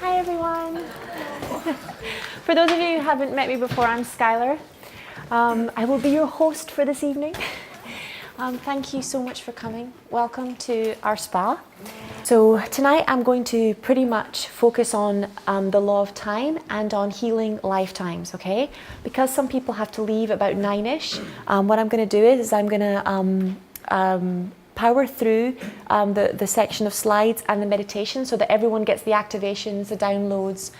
Hi everyone. For those of you who haven't met me before, I'm Skylar. I will be your host for this evening. Thank you so much for coming. Welcome to our spa. So tonight I'm going to pretty much focus on the law of time and on healing lifetimes, okay? Because some people have to leave about 9ish, what I'm going to do is I'm going to power through the section of slides and the meditation so that everyone gets the activations, the downloads,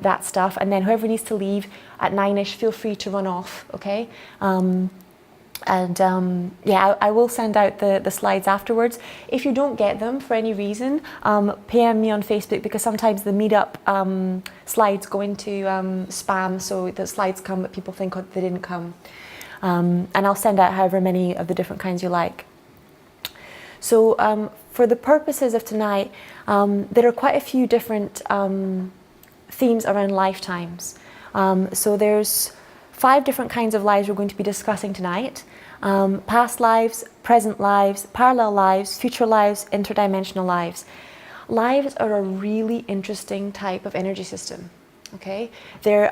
that stuff. And then whoever needs to leave at 9ish, feel free to run off, okay? Yeah, I will send out the slides afterwards. If you don't get them for any reason, PM me on Facebook, because sometimes the meetup slides go into spam, so the slides come but people think they didn't come. And I'll send out however many of the different kinds you like. So for the purposes of tonight, there are quite a few different themes around lifetimes. So there's 5 different kinds of lives we're going to be discussing tonight. Past lives, present lives, parallel lives, future lives, interdimensional lives. Lives are a really interesting type of energy system, okay? They're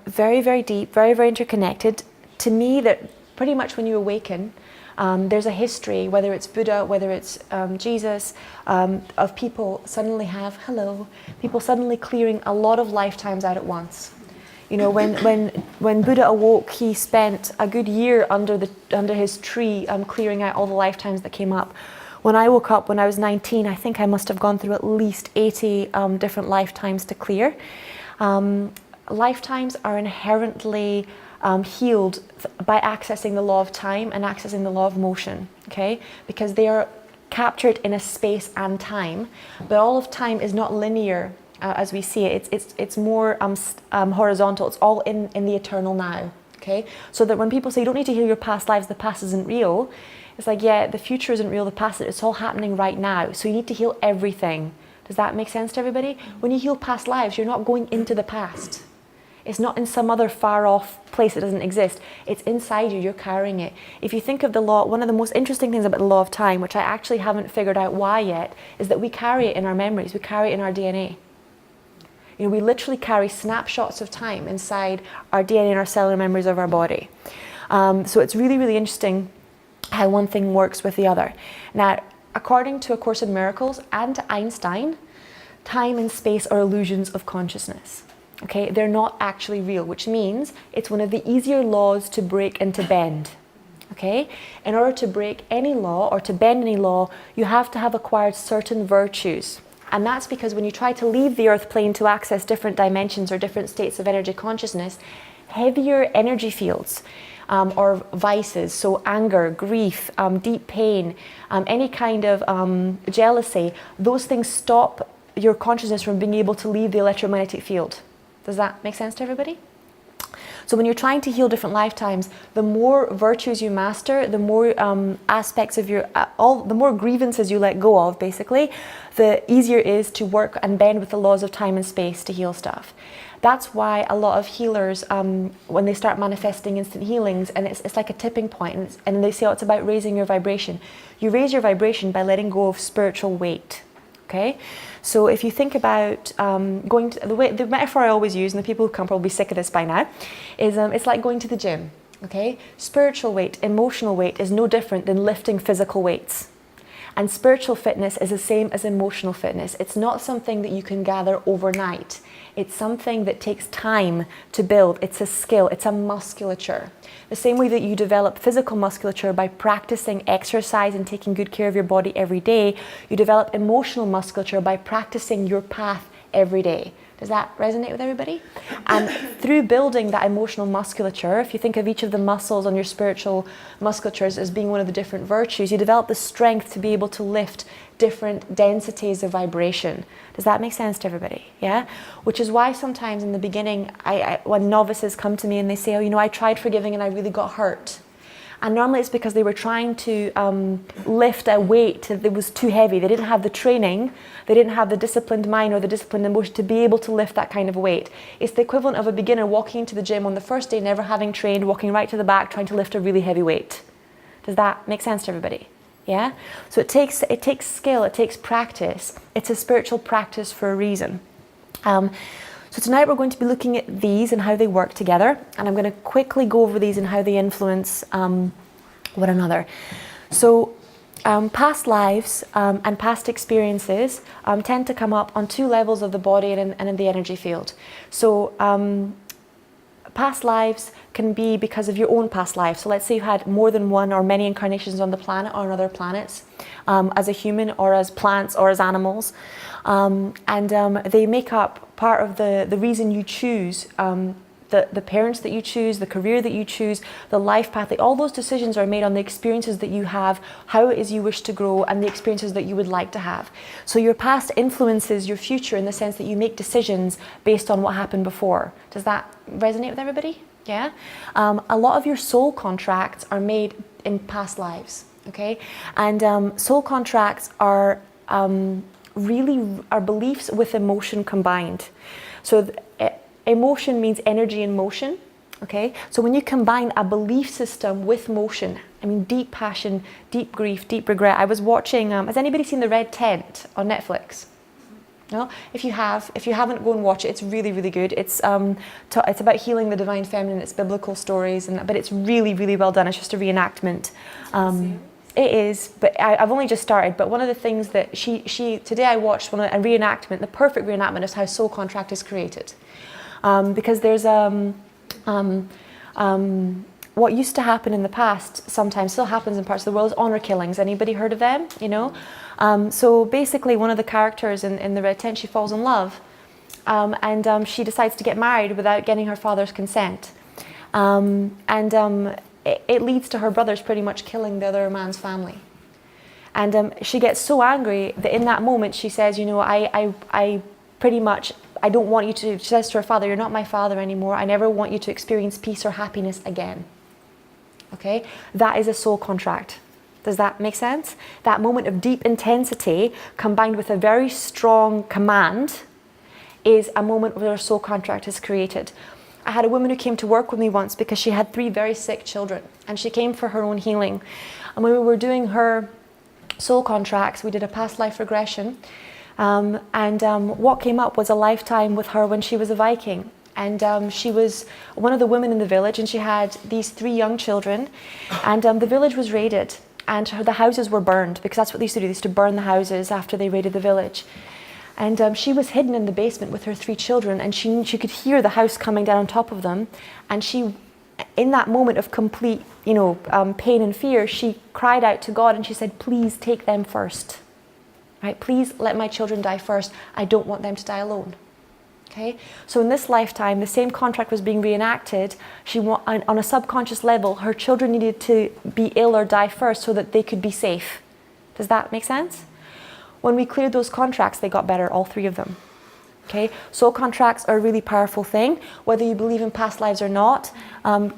very, very deep, very, very interconnected. To me, that pretty much when you awaken, there's a history, whether it's Buddha, whether it's Jesus, of people suddenly people suddenly clearing a lot of lifetimes out at once. You know, when Buddha awoke, he spent a good year under his tree clearing out all the lifetimes that came up. When I woke up when I was 19, I think I must have gone through at least 80 different lifetimes to clear. Lifetimes are inherently healed by accessing the law of time and accessing the law of motion, okay? Because they are captured in a space and time, but all of time is not linear. As we see it, it's more horizontal. It's all in the eternal now, okay? So that when people say you don't need to heal your past lives, the past isn't real, it's like, yeah, the future isn't real, the past, it's all happening right now. So you need to heal everything. Does that make sense to everybody? When you heal past lives, you're not going into the past. It's not in some other far off place that doesn't exist. It's inside you, you're carrying it. If you think of the law, one of the most interesting things about the law of time, which I actually haven't figured out why yet, is that we carry it in our memories, we carry it in our DNA. You know, we literally carry snapshots of time inside our DNA and our cellular memories of our body. So it's really, really interesting how one thing works with the other. Now, according to A Course in Miracles and to Einstein, time and space are illusions of consciousness. Okay, they're not actually real, which means it's one of the easier laws to break and to bend. Okay, in order to break any law or to bend any law, you have to have acquired certain virtues. And that's because when you try to leave the earth plane to access different dimensions or different states of energy consciousness, heavier energy fields or vices, so anger, grief, deep pain, any kind of jealousy, those things stop your consciousness from being able to leave the electromagnetic field. Does that make sense to everybody? So when you're trying to heal different lifetimes, the more virtues you master, the more aspects of your, the more grievances you let go of, basically, the easier it is to work and bend with the laws of time and space to heal stuff. That's why a lot of healers, when they start manifesting instant healings, and it's like a tipping point, and they say, oh, it's about raising your vibration. You raise your vibration by letting go of spiritual weight. Okay, so if you think about going to the metaphor I always use, and the people who come probably sick of this by now, is it's like going to the gym. Okay, spiritual weight, emotional weight is no different than lifting physical weights, and spiritual fitness is the same as emotional fitness. It's not something that you can gather overnight. It's something that takes time to build. It's a skill. It's a musculature. The same way that you develop physical musculature by practicing exercise and taking good care of your body every day, you develop emotional musculature by practicing your path every day. Does that resonate with everybody? And through building that emotional musculature, if you think of each of the muscles on your spiritual musculatures as being one of the different virtues, you develop the strength to be able to lift different densities of vibration. Does that make sense to everybody? Yeah? Which is why sometimes in the beginning, when novices come to me and they say, oh, you know, I tried forgiving and I really got hurt. And normally it's because they were trying to lift a weight that was too heavy. They didn't have the training, they didn't have the disciplined mind or the disciplined emotion to be able to lift that kind of weight. It's the equivalent of a beginner walking into the gym on the first day, never having trained, walking right to the back, trying to lift a really heavy weight. Does that make sense to everybody? Yeah? So it takes skill, it takes practice. It's a spiritual practice for a reason. So tonight we're going to be looking at these and how they work together, and I'm going to quickly go over these and how they influence one another. So past lives and past experiences tend to come up on two levels of the body and in the energy field. So past lives can be because of your own past life. So let's say you had more than one or many incarnations on the planet or on other planets, as a human or as plants or as animals. They make up part of the reason you choose, the parents that you choose, the career that you choose, the life path. All those decisions are made on the experiences that you have, how it is you wish to grow, and the experiences that you would like to have. So your past influences your future in the sense that you make decisions based on what happened before. Does that resonate with everybody? Yeah? A lot of your soul contracts are made in past lives, okay? And soul contracts are really are beliefs with emotion combined. So emotion means energy in motion, okay? So when you combine a belief system with motion, I mean deep passion, deep grief, deep regret. I was watching, has anybody seen The Red Tent on Netflix? No? If you haven't, go and watch it. It's really, really good. It's about healing the divine feminine. It's biblical stories, but it's really, really well done. It's just a reenactment. It is, but I've only just started. But one of the things that today I watched a reenactment, the perfect reenactment is how soul contract is created. Because there's what used to happen in the past, sometimes still happens in parts of the world, is honor killings. Anybody heard of them? You know, so basically, one of the characters in The Red Tent, she falls in love, and she decides to get married without getting her father's consent, it leads to her brothers pretty much killing the other man's family. And she gets so angry that in that moment she says, you know, I pretty much, I don't want you to, she says to her father, you're not my father anymore. I never want you to experience peace or happiness again. Okay? That is a soul contract. Does that make sense? That moment of deep intensity combined with a very strong command is a moment where a soul contract is created. I had a woman who came to work with me once because she had 3 very sick children, and she came for her own healing. And when we were doing her soul contracts, we did a past life regression. What came up was a lifetime with her when she was a Viking. And she was one of the women in the village, and she had these 3 young children. And the village was raided, and the houses were burned, because that's what they used to do. They used to burn the houses after they raided the village. And she was hidden in the basement with her 3 children, and she could hear the house coming down on top of them. And she, in that moment of complete, pain and fear, she cried out to God, and she said, please take them first. Right? Please let my children die first. I don't want them to die alone. Okay? So in this lifetime, the same contract was being reenacted. On a subconscious level, her children needed to be ill or die first so that they could be safe. Does that make sense? When we cleared those contracts, they got better, all 3 of them. Okay? Soul contracts are a really powerful thing, whether you believe in past lives or not.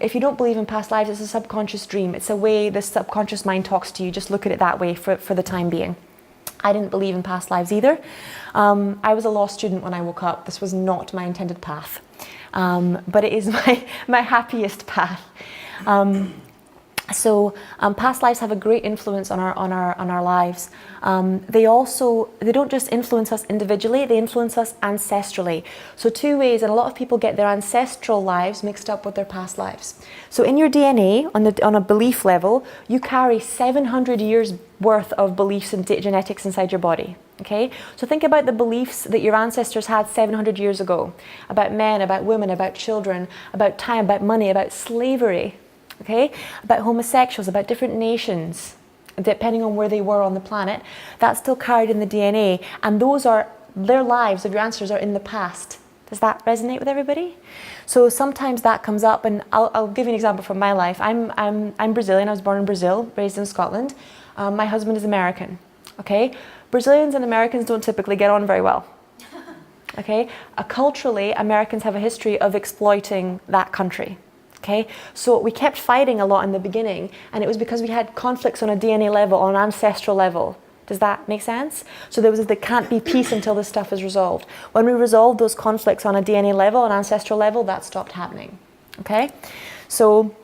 If you don't believe in past lives, it's a subconscious dream. It's a way the subconscious mind talks to you. Just look at it that way for the time being. I didn't believe in past lives either. I was a law student when I woke up. This was not my intended path. But it is my happiest path. So past lives have a great influence on our lives. They don't just influence us individually, they influence us ancestrally. So 2 ways, and a lot of people get their ancestral lives mixed up with their past lives. So in your DNA, on a belief level, you carry 700 years worth of beliefs and genetics inside your body. Okay? So think about the beliefs that your ancestors had 700 years ago, about men, about women, about children, about time, about money, about slavery. Okay, about homosexuals, about different nations, depending on where they were on the planet. That's still carried in the DNA, and their lives of your ancestors are in the past. Does that resonate with everybody? So sometimes that comes up, and I'll give you an example from my life. I'm Brazilian. I was born in Brazil, raised in Scotland. My husband is American. Okay, Brazilians and Americans don't typically get on very well. Okay, culturally, Americans have a history of exploiting that country. Okay, so we kept fighting a lot in the beginning, and it was because we had conflicts on a DNA level, on an ancestral level. Does that make sense? So there can't be peace until this stuff is resolved. When we resolved those conflicts on a DNA level, an ancestral level, that stopped happening. Okay, so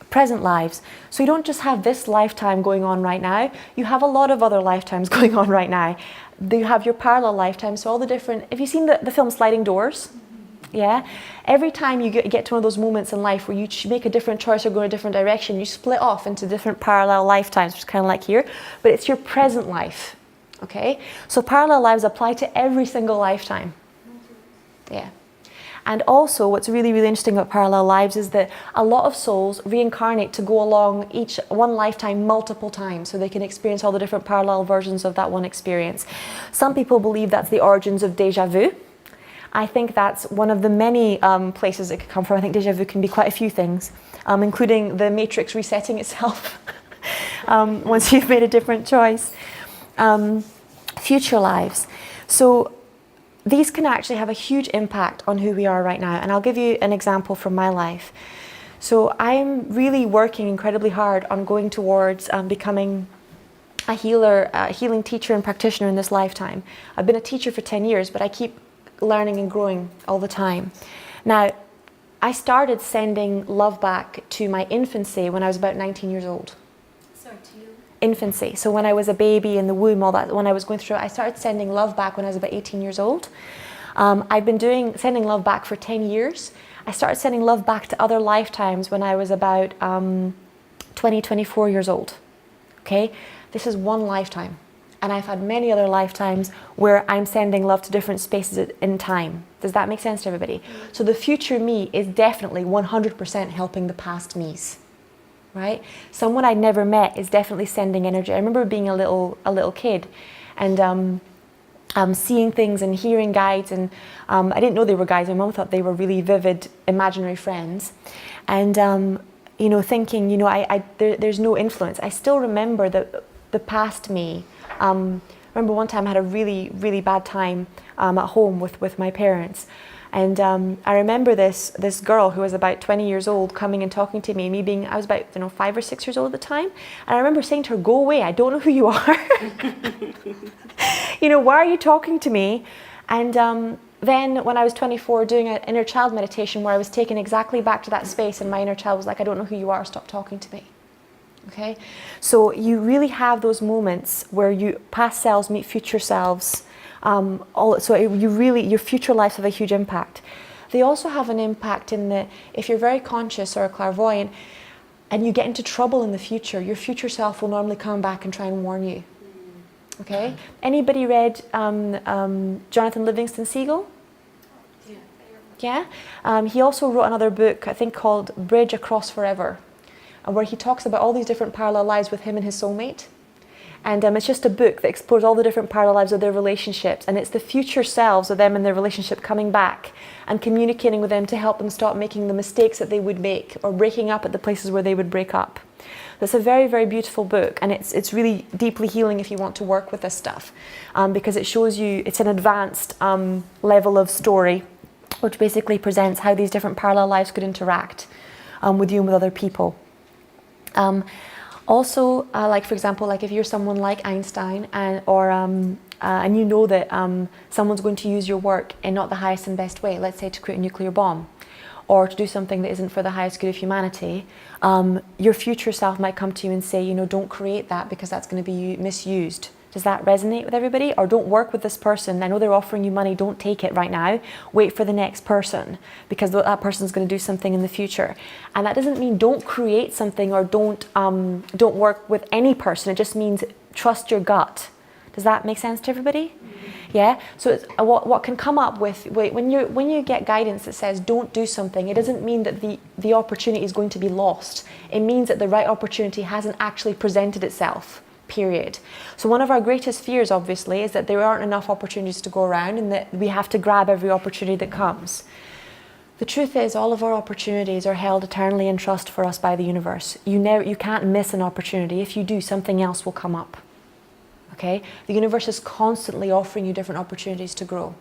present lives. So you don't just have this lifetime going on right now. You have a lot of other lifetimes going on right now. you have your parallel lifetimes. So all the different, have you seen the film Sliding Doors? Yeah, every time you get to one of those moments in life where you make a different choice or go in a different direction, you split off into different parallel lifetimes, which is kind of like here, but it's your present life, okay? So parallel lives apply to every single lifetime. Yeah. And also what's really, really interesting about parallel lives is that a lot of souls reincarnate to go along each one lifetime multiple times so they can experience all the different parallel versions of that one experience. Some people believe that's the origins of déjà vu. I think that's one of the many places it could come from. I think déjà vu can be quite a few things, including the matrix resetting itself once you've made a different choice. Future lives. So these can actually have a huge impact on who we are right now. And I'll give you an example from my life. So I'm really working incredibly hard on going towards becoming a healer, a healing teacher and practitioner in this lifetime. I've been a teacher for 10 years, but I keep learning and growing all the time. Now, I started sending love back to my infancy when I was about 19 years old. Sorry, to you? Infancy. So when I was a baby in the womb, all that, when I was going through it, I started sending love back when I was about 18 years old. I've been sending love back for 10 years. I started sending love back to other lifetimes when I was about 24 years old. Okay? This is one lifetime. And I've had many other lifetimes where I'm sending love to different spaces in time. Does that make sense to everybody? So the future me is definitely 100% helping the past me's, right? Someone I'd never met is definitely sending energy. I remember being a little kid and seeing things and hearing guides, and I didn't know they were guides. My mum thought they were really vivid imaginary friends. And you know, thinking, you know, there's no influence. I still remember the past me. Remember one time I had a really, really bad time at home with my parents. And I remember this girl who was about 20 years old coming and talking to me, I was about 5 or 6 years old at the time. And I remember saying to her, "Go away, I don't know who you are." You know, why are you talking to me? And then when I was 24, doing an inner child meditation where I was taken exactly back to that space, and my inner child was like, "I don't know who you are, stop talking to me." Okay, so you really have those moments where past selves meet future selves. Your future lives have a huge impact. They also have an impact in that if you're very conscious or a clairvoyant and you get into trouble in the future, your future self will normally come back and try and warn you. Okay, anybody read Jonathan Livingston Seagull? Yeah. He also wrote another book, I think, called Bridge Across Forever, where he talks about all these different parallel lives with him and his soulmate. And it's just a book that explores all the different parallel lives of their relationships. And it's the future selves of them and their relationship coming back and communicating with them to help them stop making the mistakes that they would make or breaking up at the places where they would break up. It's a very, very beautiful book, and it's really deeply healing if you want to work with this stuff, because it shows you, it's an advanced level of story, which basically presents how these different parallel lives could interact with you and with other people. Also, like for example, like if you're someone like Einstein and you know that someone's going to use your work in not the highest and best way, let's say to create a nuclear bomb or to do something that isn't for the highest good of humanity, your future self might come to you and say, you know, don't create that because that's going to be misused. Does that resonate with everybody? Or don't work with this person. I know they're offering you money. Don't take it right now. Wait for the next person because that person's going to do something in the future. And that doesn't mean don't create something or don't work with any person. It just means trust your gut. Does that make sense to everybody? Mm-hmm. Yeah. So it's, what can come up with when you get guidance that says don't do something, it doesn't mean that the opportunity is going to be lost. It means that the right opportunity hasn't actually presented itself. Period. So one of our greatest fears, obviously, is that there aren't enough opportunities to go around and that we have to grab every opportunity that comes. The truth is, all of our opportunities are held eternally in trust for us by the universe. You can't miss an opportunity. If you do, something else will come up. Okay? The universe is constantly offering you different opportunities to grow.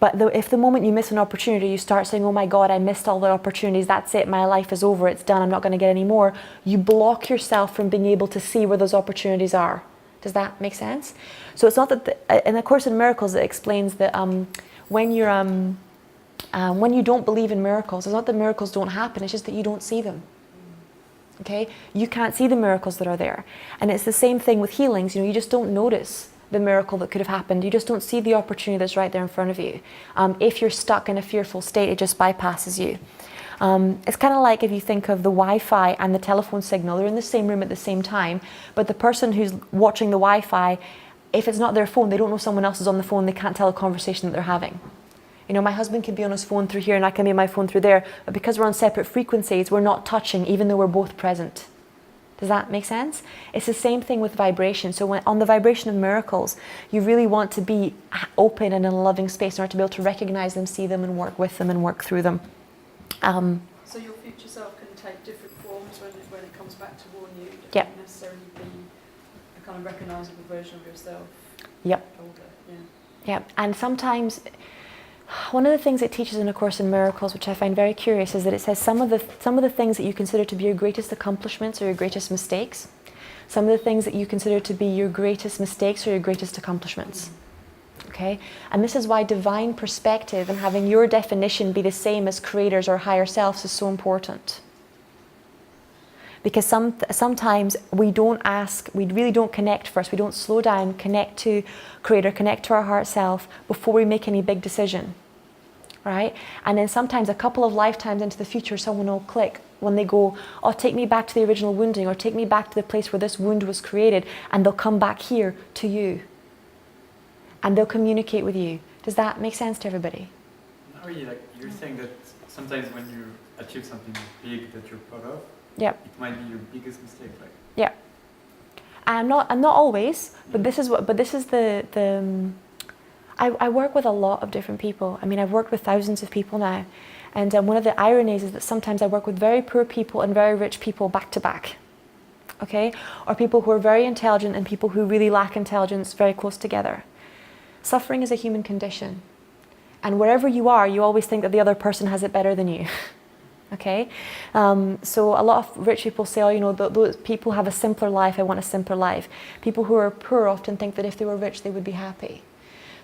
But if the moment you miss an opportunity, you start saying, oh my God, I missed all the opportunities, that's it, my life is over, it's done, I'm not going to get any more, you block yourself from being able to see where those opportunities are. Does that make sense? So it's not that, and of course in Miracles it explains that when you don't believe in miracles, it's not that miracles don't happen, it's just that you don't see them. Okay? You can't see the miracles that are there. And it's the same thing with healings, you know, you just don't notice the miracle that could have happened. You just don't see the opportunity that's right there in front of you. If you're stuck in a fearful state, it just bypasses you. It's kind of like if you think of the Wi-Fi and the telephone signal. They're in the same room at the same time, but the person who's watching the Wi-Fi, if it's not their phone, they don't know someone else is on the phone, they can't tell a conversation that they're having. You know, my husband can be on his phone through here and I can be on my phone through there, but because we're on separate frequencies, we're not touching even though we're both present. Does that make sense? It's the same thing with vibration. So when, on the vibration of miracles, you really want to be open and in a loving space in order to be able to recognize them, see them, and work with them and work through them. So your future self can take different forms when it comes back to warn you. It Yep. doesn't necessarily be a kind of recognisable version of yourself. Yep. Older. Yeah. Yeah, and sometimes one of the things it teaches in A Course in Miracles, which I find very curious, is that it says some of the things that you consider to be your greatest accomplishments or your greatest mistakes, some of the things that you consider to be your greatest mistakes or your greatest accomplishments. Okay? And this is why divine perspective and having your definition be the same as creators or higher selves is so important. Because sometimes we really don't connect first. We don't slow down, connect to Creator, connect to our heart self before we make any big decision, right? And then sometimes a couple of lifetimes into the future, someone will click when they go, oh, take me back to the original wounding, or take me back to the place where this wound was created, and they'll come back here to you. And they'll communicate with you. Does that make sense to everybody? Not really. Like you're saying that sometimes when you achieve something big that you're proud of, Yep. it might be your biggest mistake. Like. Yeah. And not always, but this is I work with a lot of different people. I mean, I've worked with thousands of people now, and one of the ironies is that sometimes I work with very poor people and very rich people back to back. Okay, or people who are very intelligent and people who really lack intelligence very close together. Suffering is a human condition, and wherever you are, you always think that the other person has it better than you. Okay, so a lot of rich people say, oh, you know, those people have a simpler life, I want a simpler life. People who are poor often think that if they were rich, they would be happy.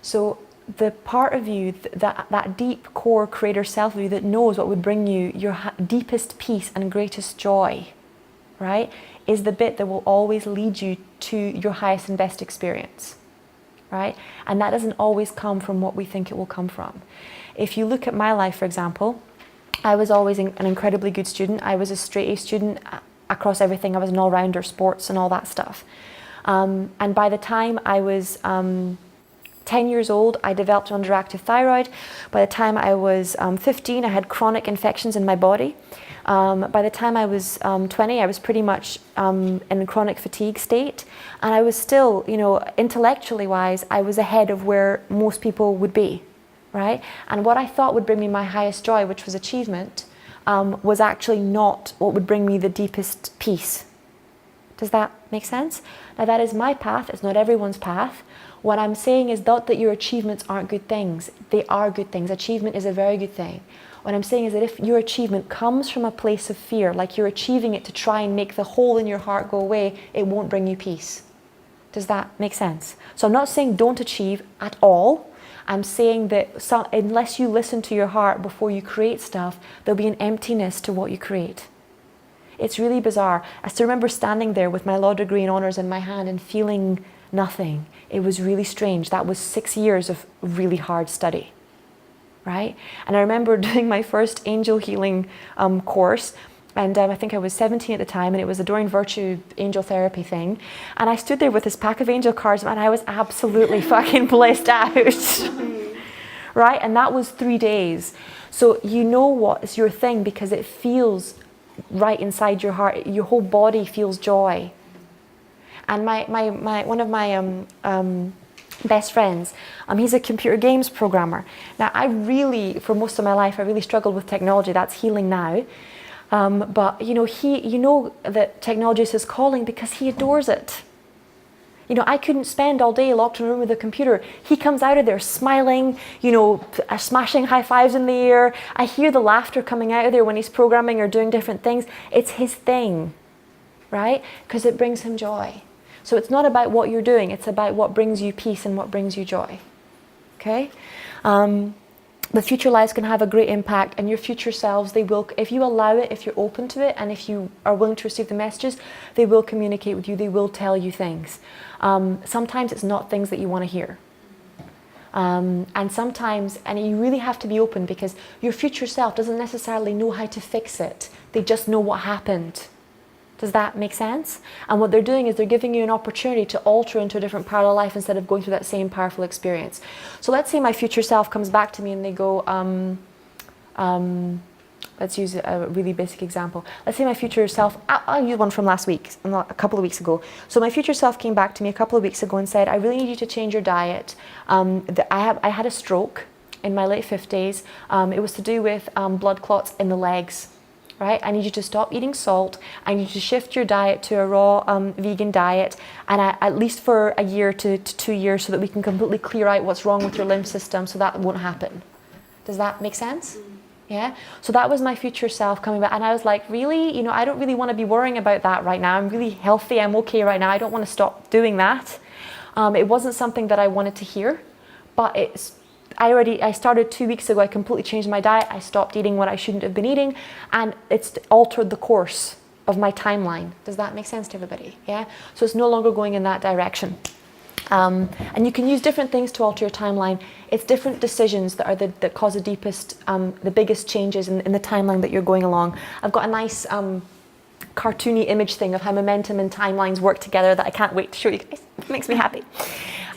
So the part of you, that deep core creator self of you that knows what would bring you your deepest peace and greatest joy, right, is the bit that will always lead you to your highest and best experience, right? And that doesn't always come from what we think it will come from. If you look at my life, for example, I was always an incredibly good student. I was a straight A student across everything. I was an all-rounder, sports and all that stuff. And by the time I was 10 years old, I developed an underactive thyroid. By the time I was 15, I had chronic infections in my body. By the time I was 20, I was pretty much in a chronic fatigue state. And I was still, you know, intellectually wise, I was ahead of where most people would be. Right? And what I thought would bring me my highest joy, which was achievement, was actually not what would bring me the deepest peace. Does that make sense? Now that is my path, it's not everyone's path. What I'm saying is not that your achievements aren't good things. They are good things. Achievement is a very good thing. What I'm saying is that if your achievement comes from a place of fear, like you're achieving it to try and make the hole in your heart go away, it won't bring you peace. Does that make sense? So I'm not saying don't achieve at all. I'm saying that unless you listen to your heart before you create stuff, there'll be an emptiness to what you create. It's really bizarre. I still remember standing there with my law degree in honours in my hand and feeling nothing. It was really strange. That was 6 years of really hard study, right? And I remember doing my first angel healing course. And I think I was 17 at the time, and it was a Doreen Virtue angel therapy thing. And I stood there with this pack of angel cards, and I was absolutely fucking blissed out. Right? And that was 3 days. So you know what is your thing because it feels right inside your heart. Your whole body feels joy. And one of my best friends, he's a computer games programmer. Now, for most of my life, I really struggled with technology. That's healing now. But you know that technology is his calling because he adores it. You know, I couldn't spend all day locked in a room with a computer. He comes out of there smiling, you know, smashing high fives in the air. I hear the laughter coming out of there when he's programming or doing different things. It's his thing, right? Because it brings him joy. So it's not about what you're doing. It's about what brings you peace and what brings you joy. Okay? the future lives can have a great impact, and your future selves, they will, if you allow it, if you're open to it, and if you are willing to receive the messages, they will communicate with you, they will tell you things. Sometimes it's not things that you want to hear. And sometimes, and you really have to be open, because your future self doesn't necessarily know how to fix it. They just know what happened. Does that make sense? And what they're doing is they're giving you an opportunity to alter into a different parallel life instead of going through that same powerful experience. So let's say my future self comes back to me and they go, let's use a really basic example. Let's say my future self, I'll use one from last week, a couple of weeks ago. So my future self came back to me a couple of weeks ago and said, I really need you to change your diet. I had a stroke in my late 50s. It was to do with blood clots in the legs. Right? I need you to stop eating salt. I need you to shift your diet to a raw vegan diet, and at least for a year to 2 years, so that we can completely clear out what's wrong with your lymph system, so that won't happen. Does that make sense? Yeah? So that was my future self coming back, and I was like, really? You know, I don't really want to be worrying about that right now. I'm really healthy. I'm okay right now. I don't want to stop doing that. It wasn't something that I wanted to hear, but I started 2 weeks ago. I completely changed my diet. I stopped eating what I shouldn't have been eating, and it's altered the course of my timeline. Does that make sense to everybody? Yeah? So it's no longer going in that direction. And you can use different things to alter your timeline. It's different decisions that are that cause the deepest, the biggest changes in the timeline that you're going along. I've got a nice cartoony image thing of how momentum and timelines work together that I can't wait to show you guys. It makes me happy.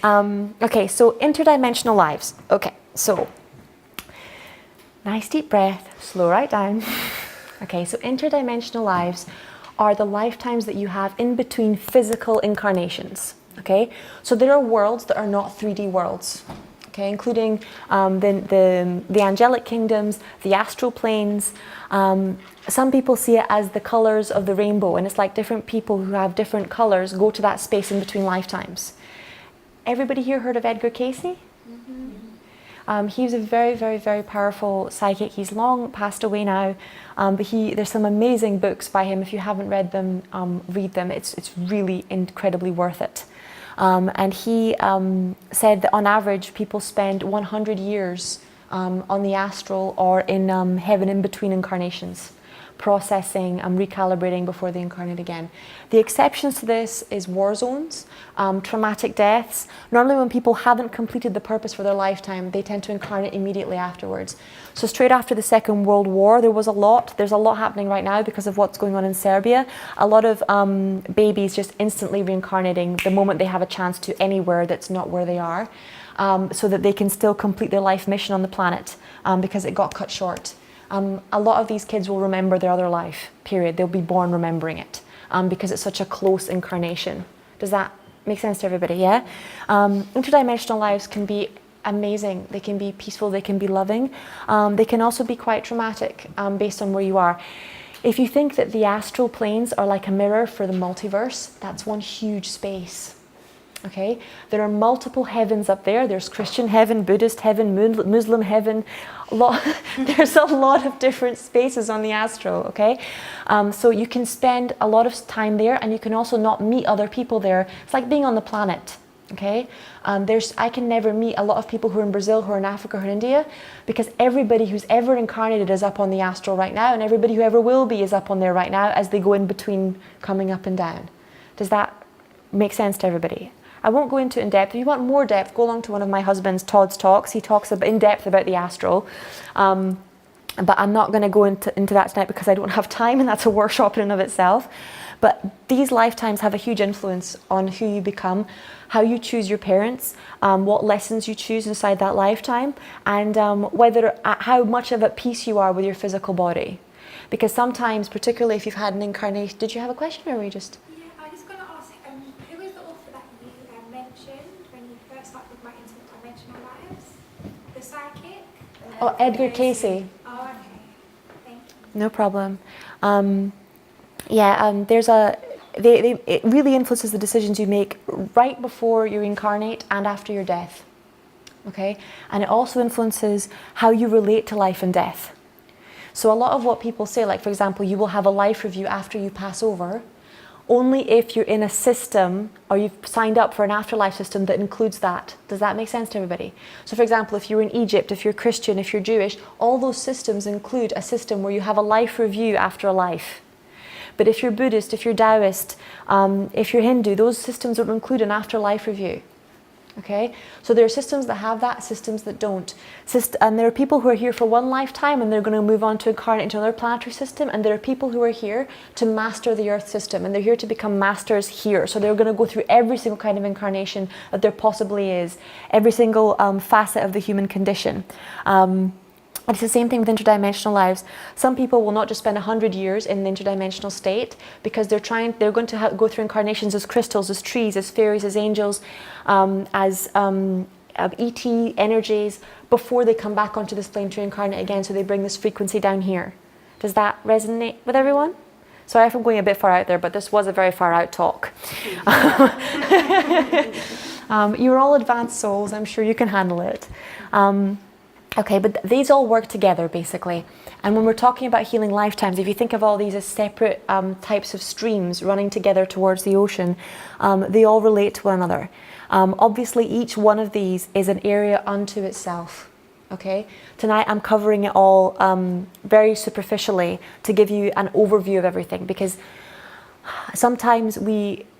Okay, so interdimensional lives. Okay, so nice deep breath, slow right down. Okay, so interdimensional lives are the lifetimes that you have in between physical incarnations. Okay, so there are worlds that are not 3D worlds. Okay, including the angelic kingdoms, the astral planes. Some people see it as the colors of the rainbow, and it's like different people who have different colors go to that space in between lifetimes. Everybody here heard of Edgar Cayce? Mm-hmm. He was a very, very, very powerful psychic. He's long passed away now, but there's some amazing books by him. If you haven't read them, read them. It's really incredibly worth it. And he said that on average, people spend 100 years on the astral or in heaven in between incarnations, processing and recalibrating before they incarnate again. The exceptions to this is war zones, traumatic deaths. Normally when people haven't completed the purpose for their lifetime, they tend to incarnate immediately afterwards. So straight after the Second World War, there's a lot happening right now because of what's going on in Serbia. A lot of babies just instantly reincarnating the moment they have a chance to anywhere that's not where they are, so that they can still complete their life mission on the planet, because it got cut short. A lot of these kids will remember their other life, period. They'll be born remembering it, because it's such a close incarnation. Does that make sense to everybody? Yeah? Interdimensional lives can be amazing. They can be peaceful, they can be loving. They can also be quite traumatic, based on where you are. If you think that the astral planes are like a mirror for the multiverse, that's one huge space. Okay, there are multiple heavens up there. There's Christian heaven, Buddhist heaven, Muslim heaven. There's a lot of different spaces on the astral. Okay, so you can spend a lot of time there, and you can also not meet other people there. It's like being on the planet. Okay, I can never meet a lot of people who are in Brazil, who are in Africa, who are in India, because everybody who's ever incarnated is up on the astral right now, and everybody who ever will be is up on there right now as they go in between coming up and down. Does that make sense to everybody? I won't go into it in depth. If you want more depth, go along to one of my husband's, Todd's talks. He talks in depth about the astral. But I'm not going to go into that tonight because I don't have time, and that's a workshop in and of itself. But these lifetimes have a huge influence on who you become, how you choose your parents, what lessons you choose inside that lifetime, and how much of at peace you are with your physical body. Because sometimes, particularly if you've had an incarnation... Did you have a question, or were you just... Oh, Edgar Cayce. Oh, okay. Thank you. No problem. It really influences the decisions you make right before you reincarnate and after your death. Okay? And it also influences how you relate to life and death. So a lot of what people say, like for example, you will have a life review after you pass over, only if you're in a system or you've signed up for an afterlife system that includes that. Does that make sense to everybody? So for example, if you're in Egypt, if you're Christian, if you're Jewish, all those systems include a system where you have a life review after a life. But if you're Buddhist, if you're Taoist, if you're Hindu, those systems don't include an afterlife review. Okay? So there are systems that have that, systems that don't. And there are people who are here for one lifetime and they're going to move on to incarnate into another planetary system. And there are people who are here to master the Earth system. And they're here to become masters here. So they're going to go through every single kind of incarnation that there possibly is. Every single facet of the human condition. It's the same thing with interdimensional lives. Some people will not just spend 100 years in the interdimensional state because they're going to go through incarnations as crystals, as trees, as fairies, as angels, as ET energies before they come back onto this plane to incarnate again. So they bring this frequency down here. Does that resonate with everyone? Sorry if I'm going a bit far out there, but this was a very far out talk. You're all advanced souls. I'm sure you can handle it. Okay, but these all work together, basically. And when we're talking about healing lifetimes, if you think of all these as separate types of streams running together towards the ocean, they all relate to one another. Obviously, each one of these is an area unto itself. Okay? Tonight, I'm covering it all very superficially to give you an overview of everything, because sometimes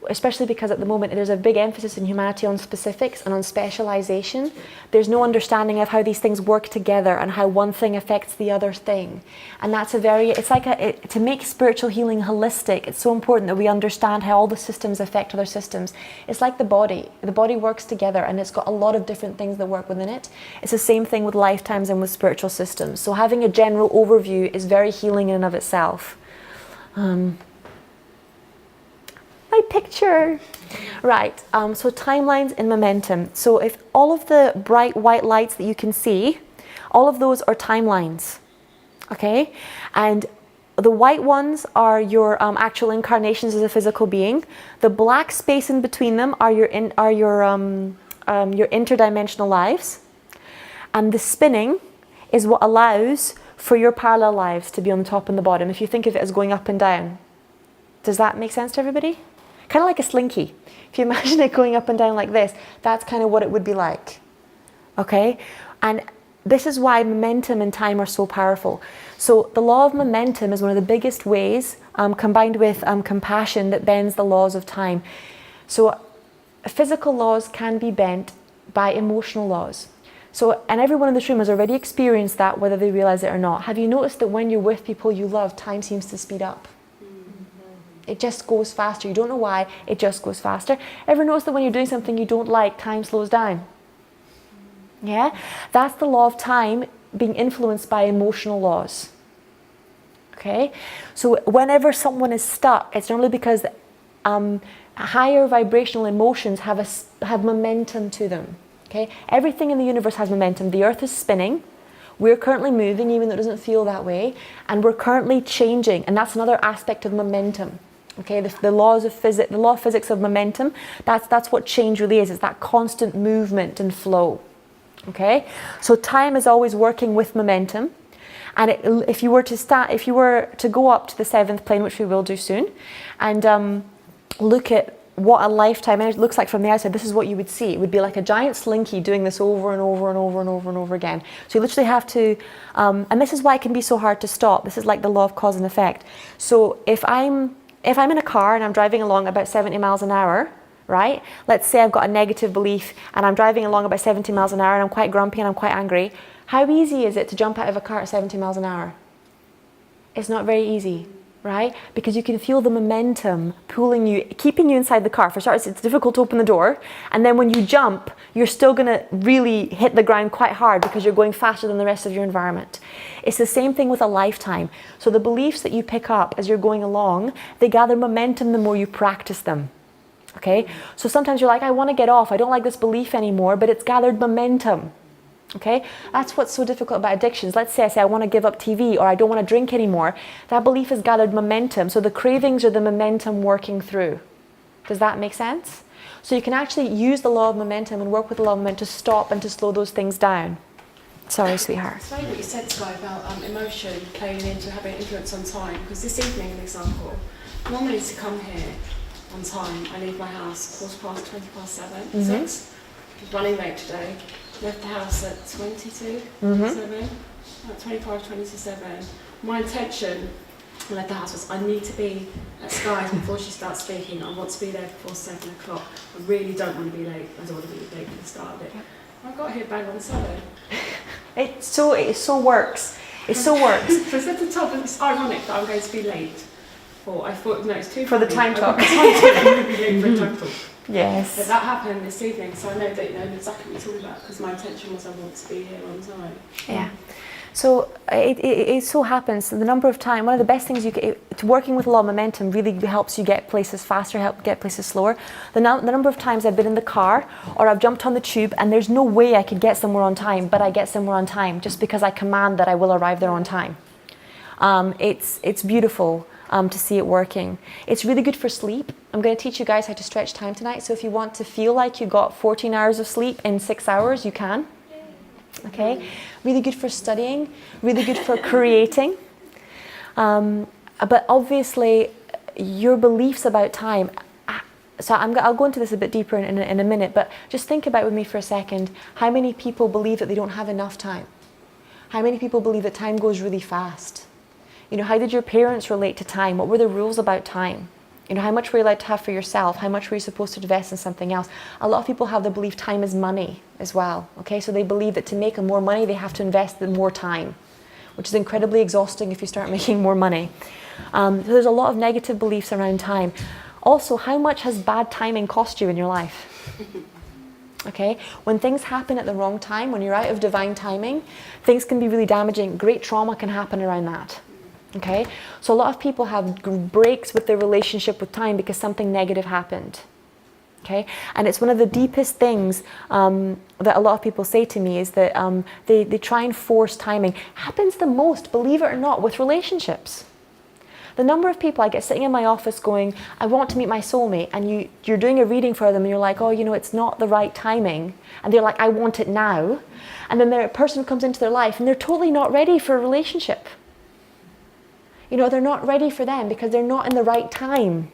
especially because at the moment there's a big emphasis in humanity on specifics and on specialization, there's no understanding of how these things work together and how one thing affects the other thing. And that's to make spiritual healing holistic, it's so important that we understand how all the systems affect other systems. It's like the body. The body works together and it's got a lot of different things that work within it. It's the same thing with lifetimes and with spiritual systems. So having a general overview is very healing in and of itself. My picture. Right, so timelines and momentum. So if all of the bright white lights that you can see, all of those are timelines, okay? And the white ones are your actual incarnations as a physical being. The black space in between them are your interdimensional lives. And the spinning is what allows for your parallel lives to be on the top and the bottom, if you think of it as going up and down. Does that make sense to everybody? Kind of like a slinky. If you imagine it going up and down like this, that's kind of what it would be like. Okay? And this is why momentum and time are so powerful. So the law of momentum is one of the biggest ways, combined with compassion, that bends the laws of time. So physical laws can be bent by emotional laws. So, and everyone in this room has already experienced that, whether they realize it or not. Have you noticed that when you're with people you love, time seems to speed up? It just goes faster. You don't know why, it just goes faster. Ever notice that when you're doing something you don't like, time slows down? Yeah? That's the law of time being influenced by emotional laws. Okay? So whenever someone is stuck, it's normally because higher vibrational emotions have momentum to them. Okay? Everything in the universe has momentum. The earth is spinning. We're currently moving, even though it doesn't feel that way. And we're currently changing. And that's another aspect of momentum. Okay, the laws of physics, the law of physics of momentum, that's what change really is. It's that constant movement and flow. Okay, so time is always working with momentum, and if you were to go up to the 7th plane, which we will do soon, and look at what a lifetime looks like from the outside, this is what you would see. It would be like a giant slinky doing this over and over and over and over and over again. So you literally have to, and this is why it can be so hard to stop. This is like the law of cause and effect. So if I'm in a car and I'm driving along about 70 miles an hour, right? Let's say I've got a negative belief and I'm driving along about 70 miles an hour and I'm quite grumpy and I'm quite angry. How easy is it to jump out of a car at 70 miles an hour? It's not very easy, right? Because you can feel the momentum pulling you, keeping you inside the car. For starters, it's difficult to open the door. And then when you jump, you're still going to really hit the ground quite hard because you're going faster than the rest of your environment. It's the same thing with a lifetime. So the beliefs that you pick up as you're going along, they gather momentum the more you practice them. Okay? So sometimes you're like, I want to get off. I don't like this belief anymore, but it's gathered momentum. Okay? That's what's so difficult about addictions. Let's say I want to give up TV or I don't want to drink anymore. That belief has gathered momentum. So the cravings are the momentum working through. Does that make sense? So you can actually use the law of momentum and work with the law of momentum to stop and to slow those things down. Sorry, sweetheart. It's funny what you said, Sky, about emotion playing into having influence on time. Because this evening, an example, normally to come here on time, I leave my house 7:20 past 7, 6. I was running late today. Left the house at 7, 25, 20 to 7. My intention when I left the house was I need to be at Sky's before she starts speaking. I want to be there before 7 o'clock. I really don't want to be late. I don't want to be late for the start of it. I got here bang on 7. It so works. It so works. So it's at the top, and it's ironic that I'm going to be late. I thought, no, it's too For the time talk. I'm going to be late for a time talk. Yes. But that happened this evening, so I know that you know exactly what you're talking about, because my intention was I want to be here on time. Yeah. So it so happens, the number of times, one of the best things working with a lot of momentum really helps you get places faster, help get places slower. The number of times I've been in the car or I've jumped on the tube and there's no way I could get somewhere on time, but I get somewhere on time just because I command that I will arrive there on time. It's beautiful to see it working. It's really good for sleep. I'm going to teach you guys how to stretch time tonight. So if you want to feel like you got 14 hours of sleep in 6 hours, you can. Okay, really good for studying, really good for creating. But obviously, your beliefs about time. So I'll go into this a bit deeper in a minute. But just think about with me for a second. How many people believe that they don't have enough time? How many people believe that time goes really fast? You know, how did your parents relate to time? What were the rules about time? You know, how much were you allowed to have for yourself? How much were you supposed to invest in something else? A lot of people have the belief time is money as well. Okay, so they believe that to make more money, they have to invest in more time, which is incredibly exhausting if you start making more money. So there's a lot of negative beliefs around time. Also, how much has bad timing cost you in your life? Okay, when things happen at the wrong time, when you're out of divine timing, things can be really damaging. Great trauma can happen around that. Okay, so a lot of people have breaks with their relationship with time because something negative happened. Okay, and it's one of the deepest things that a lot of people say to me is that they try and force timing. Happens the most, believe it or not, with relationships. The number of people I get sitting in my office going, I want to meet my soulmate, and you're doing a reading for them and you're like, oh, you know, it's not the right timing. And they're like, I want it now. And then a person comes into their life and they're totally not ready for a relationship. You know, they're not ready for them because they're not in the right time.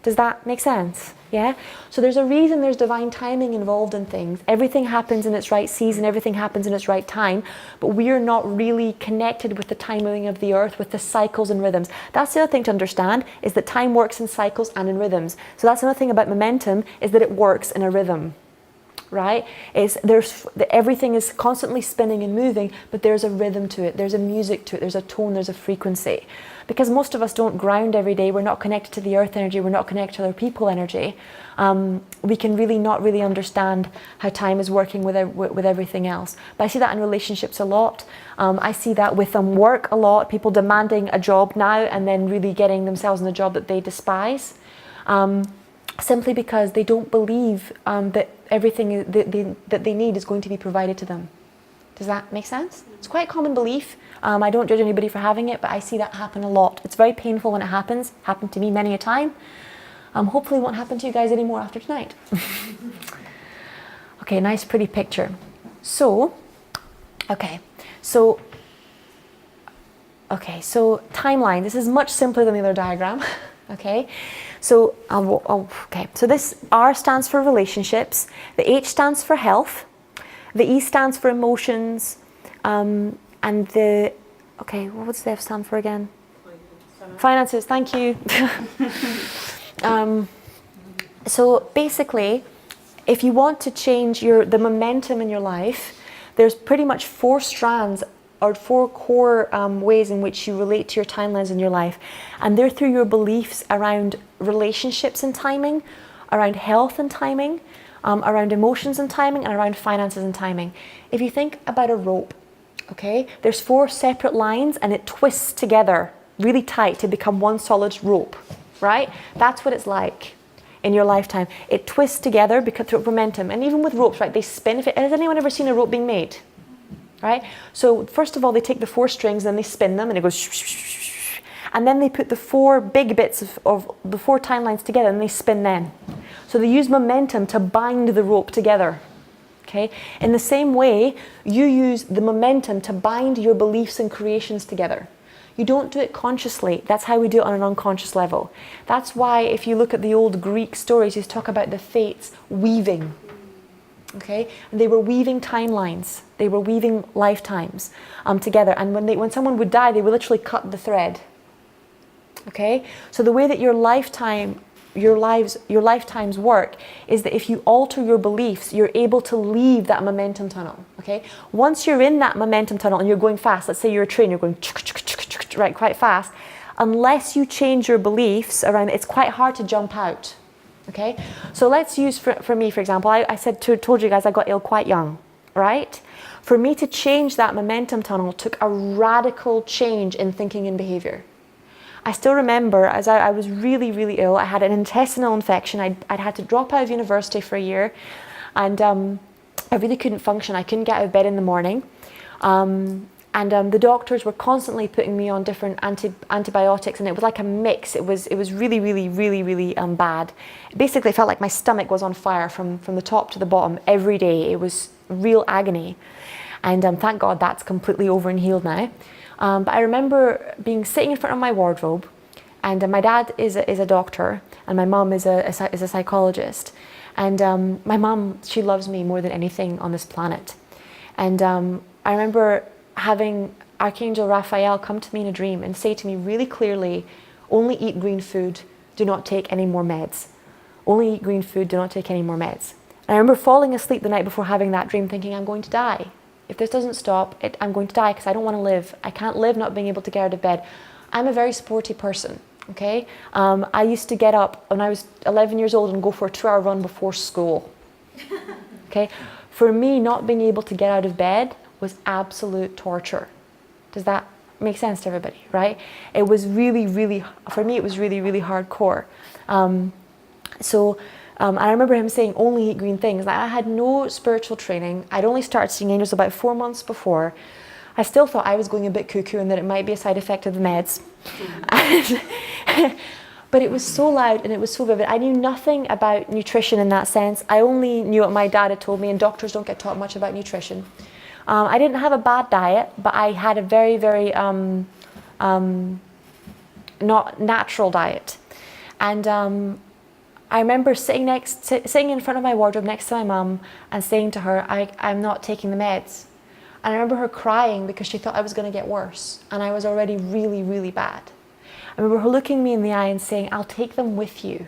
Does that make sense? Yeah? So there's a reason there's divine timing involved in things. Everything happens in its right season, everything happens in its right time, but we are not really connected with the timing of the earth, with the cycles and rhythms. That's the other thing to understand, is that time works in cycles and in rhythms. So that's another thing about momentum, is that it works in a rhythm. Right? Everything is constantly spinning and moving, but there's a rhythm to it, there's a music to it, there's a tone, there's a frequency. Because most of us don't ground every day, we're not connected to the earth energy, we're not connected to other people energy, we can really not really understand how time is working with everything else. But I see that in relationships a lot. I see that with work a lot, people demanding a job now and then really getting themselves in a job that they despise. Simply because they don't believe that everything that they need is going to be provided to them. Does that make sense? It's quite a common belief. I don't judge anybody for having it, but I see that happen a lot. It's very painful when it happens. Happened to me many a time. Hopefully it won't happen to you guys anymore after tonight. Okay, nice pretty picture. So timeline. This is much simpler than the other diagram. Okay, so so this R stands for relationships, the H stands for health, the E stands for emotions, and the what does the F stand for again? Finances. Thank you. So basically, if you want to change the momentum in your life, there's pretty much 4 strands or 4 core ways in which you relate to your timelines in your life. And they're through your beliefs around relationships and timing, around health and timing, around emotions and timing, and around finances and timing. If you think about a rope, okay, there's 4 separate lines and it twists together really tight to become one solid rope, right? That's what it's like in your lifetime. It twists together because through momentum. And even with ropes, right, they spin. Has anyone ever seen a rope being made? Right? So first of all, they take the 4 strings, then they spin them, and it goes shh, shh, shh, shh. And then they put the 4 big bits of the 4 timelines together, and they spin then. So they use momentum to bind the rope together. Okay? In the same way, you use the momentum to bind your beliefs and creations together. You don't do it consciously. That's how we do it on an unconscious level. That's why if you look at the old Greek stories, you talk about the fates weaving. Okay, and they were weaving timelines. They were weaving lifetimes together. And when someone would die, they would literally cut the thread. Okay, so the way that your lifetimes work is that if you alter your beliefs, you're able to leave that momentum tunnel. Okay, once you're in that momentum tunnel and you're going fast, let's say you're a train, you're going right quite fast. Unless you change your beliefs around it, it's quite hard to jump out. Okay, so let's use for me, for example, I told you guys I got ill quite young, right? For me to change that momentum tunnel took a radical change in thinking and behavior. I still remember as I was really, really ill, I had an intestinal infection. I'd had to drop out of university for a year, and I really couldn't function. I couldn't get out of bed in the morning. The doctors were constantly putting me on different antibiotics, and it was like a mix. It was really, really, really, really bad. Basically, it felt like my stomach was on fire from the top to the bottom every day. It was real agony. And thank God that's completely over and healed now. But I remember sitting in front of my wardrobe, and my dad is a doctor, and my mum is a psychologist. And my mum, she loves me more than anything on this planet. And I remember having Archangel Raphael come to me in a dream and say to me really clearly, only eat green food, do not take any more meds. Only eat green food, do not take any more meds. And I remember falling asleep the night before having that dream thinking, I'm going to die. If this doesn't stop, I'm going to die because I don't want to live. I can't live not being able to get out of bed. I'm a very sporty person, okay? I used to get up when I was 11 years old and go for a 2-hour run before school, okay? For me, not being able to get out of bed was absolute torture. Does that make sense to everybody, right? It was really, really, for me, it was really, really hardcore. I remember him saying, only eat green things. Like, I had no spiritual training. I'd only started seeing angels about 4 months before. I still thought I was going a bit cuckoo and that it might be a side effect of the meds. But it was so loud and it was so vivid. I knew nothing about nutrition in that sense. I only knew what my dad had told me, and doctors don't get taught much about nutrition. I didn't have a bad diet, but I had a very, very not natural diet. And I remember sitting in front of my wardrobe next to my mum and saying to her, I'm not taking the meds. And I remember her crying because she thought I was going to get worse, and I was already really, really bad. I remember her looking me in the eye and saying, I'll take them with you.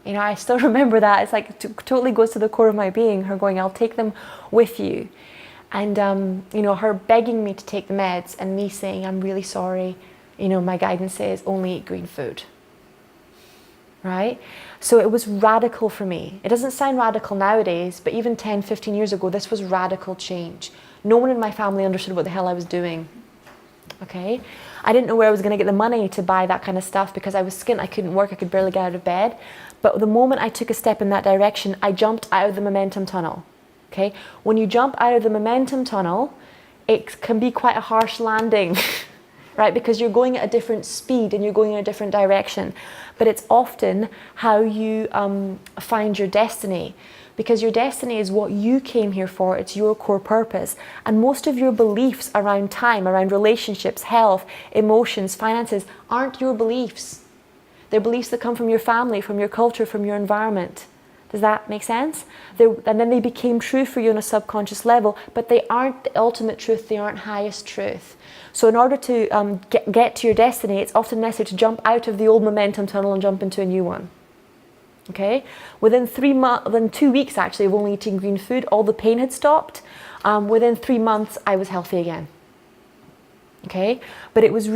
You know, I still remember that. It's like, it totally goes to the core of my being, her going, I'll take them with you. And, you know, her begging me to take the meds and me saying, I'm really sorry. You know, my guidance says only eat green food. Right? So it was radical for me. It doesn't sound radical nowadays, but even 10, 15 years ago, this was radical change. No one in my family understood what the hell I was doing. Okay? I didn't know where I was going to get the money to buy that kind of stuff because I was skint, I couldn't work, I could barely get out of bed. But the moment I took a step in that direction, I jumped out of the momentum tunnel. Okay? When you jump out of the momentum tunnel, it can be quite a harsh landing, right? Because you're going at a different speed and you're going in a different direction. But it's often how you find your destiny. Because your destiny is what you came here for. It's your core purpose. And most of your beliefs around time, around relationships, health, emotions, finances, aren't your beliefs. They're beliefs that come from your family, from your culture, from your environment. Does that make sense? And then they became true for you on a subconscious level, but they aren't the ultimate truth. They aren't highest truth. So in order to get to your destiny, it's often necessary to jump out of the old momentum tunnel and jump into a new one. Okay? Within 2 weeks actually of only eating green food, all the pain had stopped. Within 3 months, I was healthy again. Okay? But it was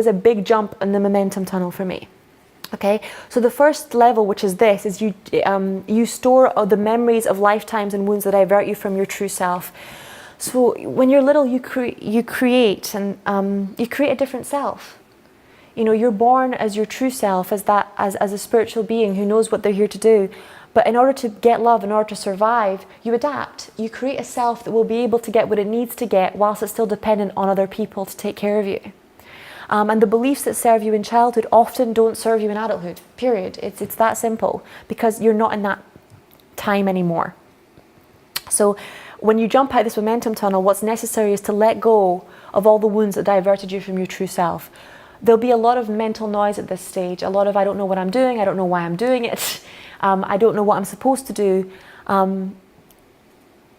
a big jump in the momentum tunnel for me. Okay, so the first level, which is this, is you store the memories of lifetimes and wounds that divert you from your true self. So when you're little, you create a different self. You know, you're born as your true self, as a spiritual being who knows what they're here to do. But in order to get love, in order to survive, you adapt. You create a self that will be able to get what it needs to get, whilst it's still dependent on other people to take care of you. And the beliefs that serve you in childhood often don't serve you in adulthood, period. It's that simple, because you're not in that time anymore. So when you jump out of this momentum tunnel, what's necessary is to let go of all the wounds that diverted you from your true self. There'll be a lot of mental noise at this stage, a lot of I don't know what I'm doing, I don't know why I'm doing it, I don't know what I'm supposed to do.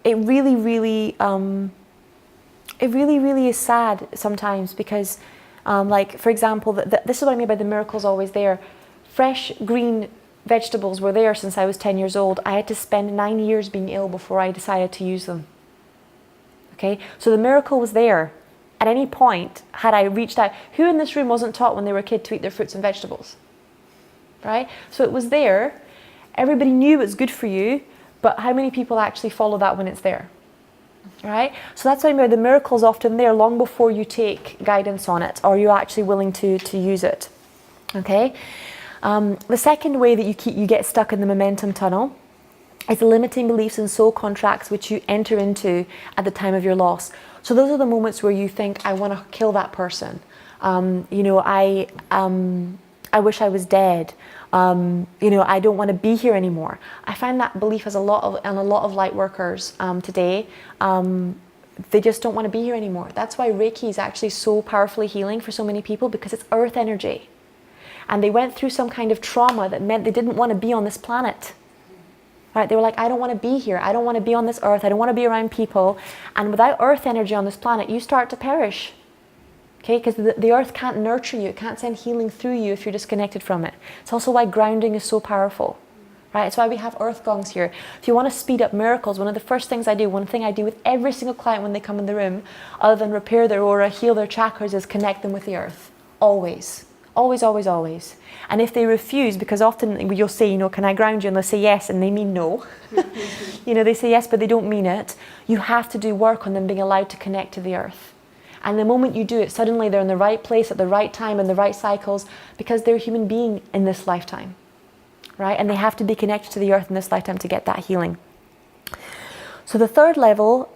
It really, really is sad sometimes because, like, for example, this is what I mean by the miracle's always there. Fresh green vegetables were there since I was 10 years old. I had to spend 9 years being ill before I decided to use them. Okay, so the miracle was there. At any point, had I reached out, who in this room wasn't taught when they were a kid to eat their fruits and vegetables? Right? So it was there. Everybody knew it's good for you, but how many people actually follow that when it's there? Right? So that's why the miracle's often there long before you take guidance on it or you're actually willing to use it. Okay? The second way that you get stuck in the momentum tunnel is the limiting beliefs and soul contracts which you enter into at the time of your loss. So those are the moments where you think, I want to kill that person. I wish I was dead. I don't want to be here anymore. I find that belief has a lot of light workers today. They just don't want to be here anymore. That's why Reiki is actually so powerfully healing for so many people, because it's earth energy. And they went through some kind of trauma that meant they didn't want to be on this planet. Right? They were like, I don't want to be here. I don't want to be on this earth. I don't want to be around people. And without earth energy on this planet, you start to perish. Okay? Because the earth can't nurture you. It can't send healing through you if you're disconnected from it. It's also why grounding is so powerful. Right? It's why we have earth gongs here. If you want to speed up miracles, one of the first things I do, one thing I do with every single client when they come in the room, other than repair their aura, heal their chakras, is connect them with the earth. Always. Always, always, always. And if they refuse, because often you'll say, can I ground you? And they'll say yes, and they mean no. They say yes, but they don't mean it. You have to do work on them being allowed to connect to the earth. And the moment you do it, suddenly they're in the right place at the right time in the right cycles, because they're a human being in this lifetime. Right? And they have to be connected to the earth in this lifetime to get that healing. So the third level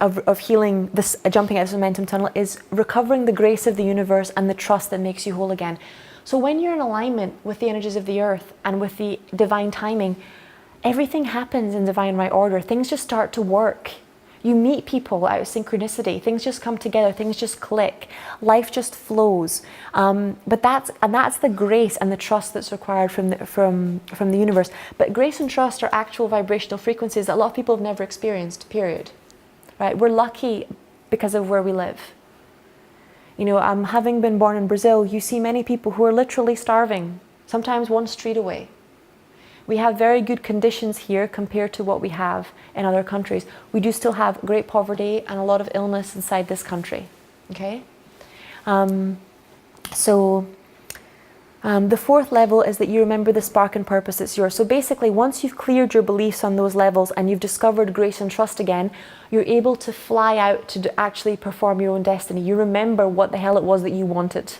of healing, this jumping out of this momentum tunnel, is recovering the grace of the universe and the trust that makes you whole again. So when you're in alignment with the energies of the earth and with the divine timing, everything happens in divine right order. Things just start to work. You meet people out of synchronicity. Things just come together. Things just click. Life just flows. But that's the grace and the trust that's required from the universe. But grace and trust are actual vibrational frequencies that a lot of people have never experienced. Period. Right? We're lucky because of where we live. Having been born in Brazil, you see many people who are literally starving, sometimes one street away. We have very good conditions here compared to what we have in other countries. We do still have great poverty and a lot of illness inside this country. Okay? The fourth level is that you remember the spark and purpose that's yours. So basically, once you've cleared your beliefs on those levels and you've discovered grace and trust again, you're able to fly out to actually perform your own destiny. You remember what the hell it was that you wanted.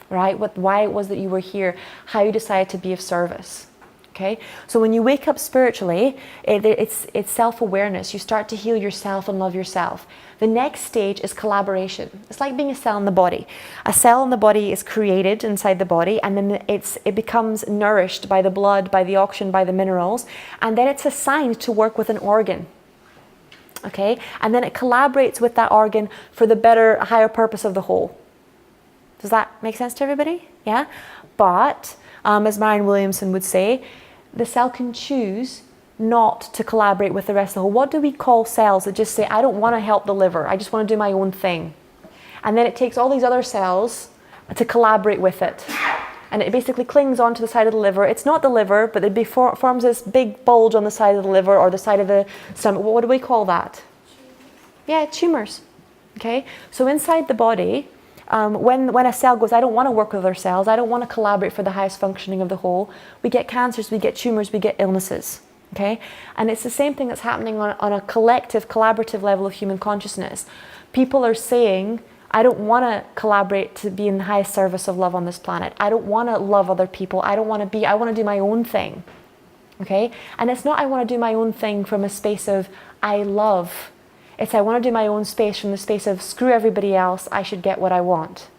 Right? Why it was that you were here. How you decided to be of service. Okay? So when you wake up spiritually, it's self-awareness. You start to heal yourself and love yourself. The next stage is collaboration. It's like being a cell in the body. A cell in the body is created inside the body, and then it becomes nourished by the blood, by the oxygen, by the minerals, and then it's assigned to work with an organ. Okay? And then it collaborates with that organ for the better, higher purpose of the whole. Does that make sense to everybody? Yeah? But, as Marianne Williamson would say, the cell can choose not to collaborate with the rest of the whole. What do we call cells that just say, I don't want to help the liver, I just want to do my own thing? And then it takes all these other cells to collaborate with it. And it basically clings onto the side of the liver. It's not the liver, but it forms this big bulge on the side of the liver or the side of the stomach. What do we call that? Yeah, tumors. Okay? So inside the body, when a cell goes, I don't want to work with other cells, I don't want to collaborate for the highest functioning of the whole, we get cancers, we get tumors, we get illnesses. Okay? And it's the same thing that's happening on a collective, collaborative level of human consciousness. People are saying, I don't want to collaborate to be in the highest service of love on this planet. I don't want to love other people. I want to do my own thing. Okay? And it's not I want to do my own thing from a space of I love. It's I want to do my own space from the space of screw everybody else, I should get what I want.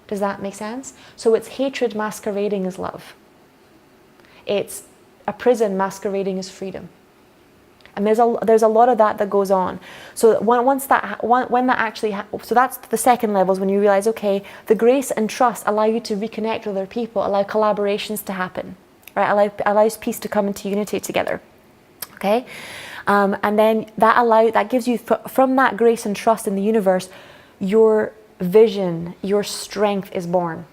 Does that make sense? So it's hatred masquerading as love. It's a prison masquerading as freedom. And there's a lot of that goes on. So when that actually, so that's the second level, is when you realize, okay, the grace and trust allow you to reconnect with other people, allow collaborations to happen, right? Allows peace to come into unity together, okay? And then that gives you, from that grace and trust in the universe, your vision, your strength is born.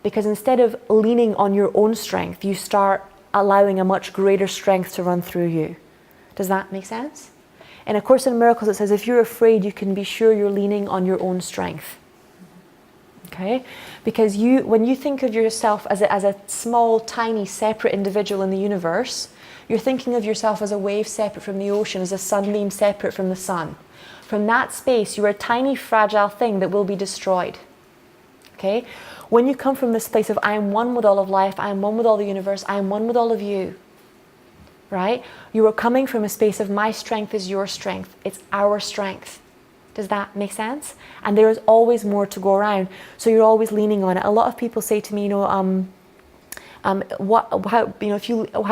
Because instead of leaning on your own strength, you start allowing a much greater strength to run through you. Does that make sense? In A Course in Miracles, it says, if you're afraid, you can be sure you're leaning on your own strength. Okay? Because when you think of yourself as a small, tiny, separate individual in the universe, you're thinking of yourself as a wave separate from the ocean, as a sunbeam separate from the sun. From that space, you're a tiny, fragile thing that will be destroyed. Okay? When you come from this place of, I am one with all of life, I am one with all the universe, I am one with all of you, right? You are coming from a space of, my strength is your strength. It's our strength. Does that make sense? And there is always more to go around. So you're always leaning on it. A lot of people say to me, how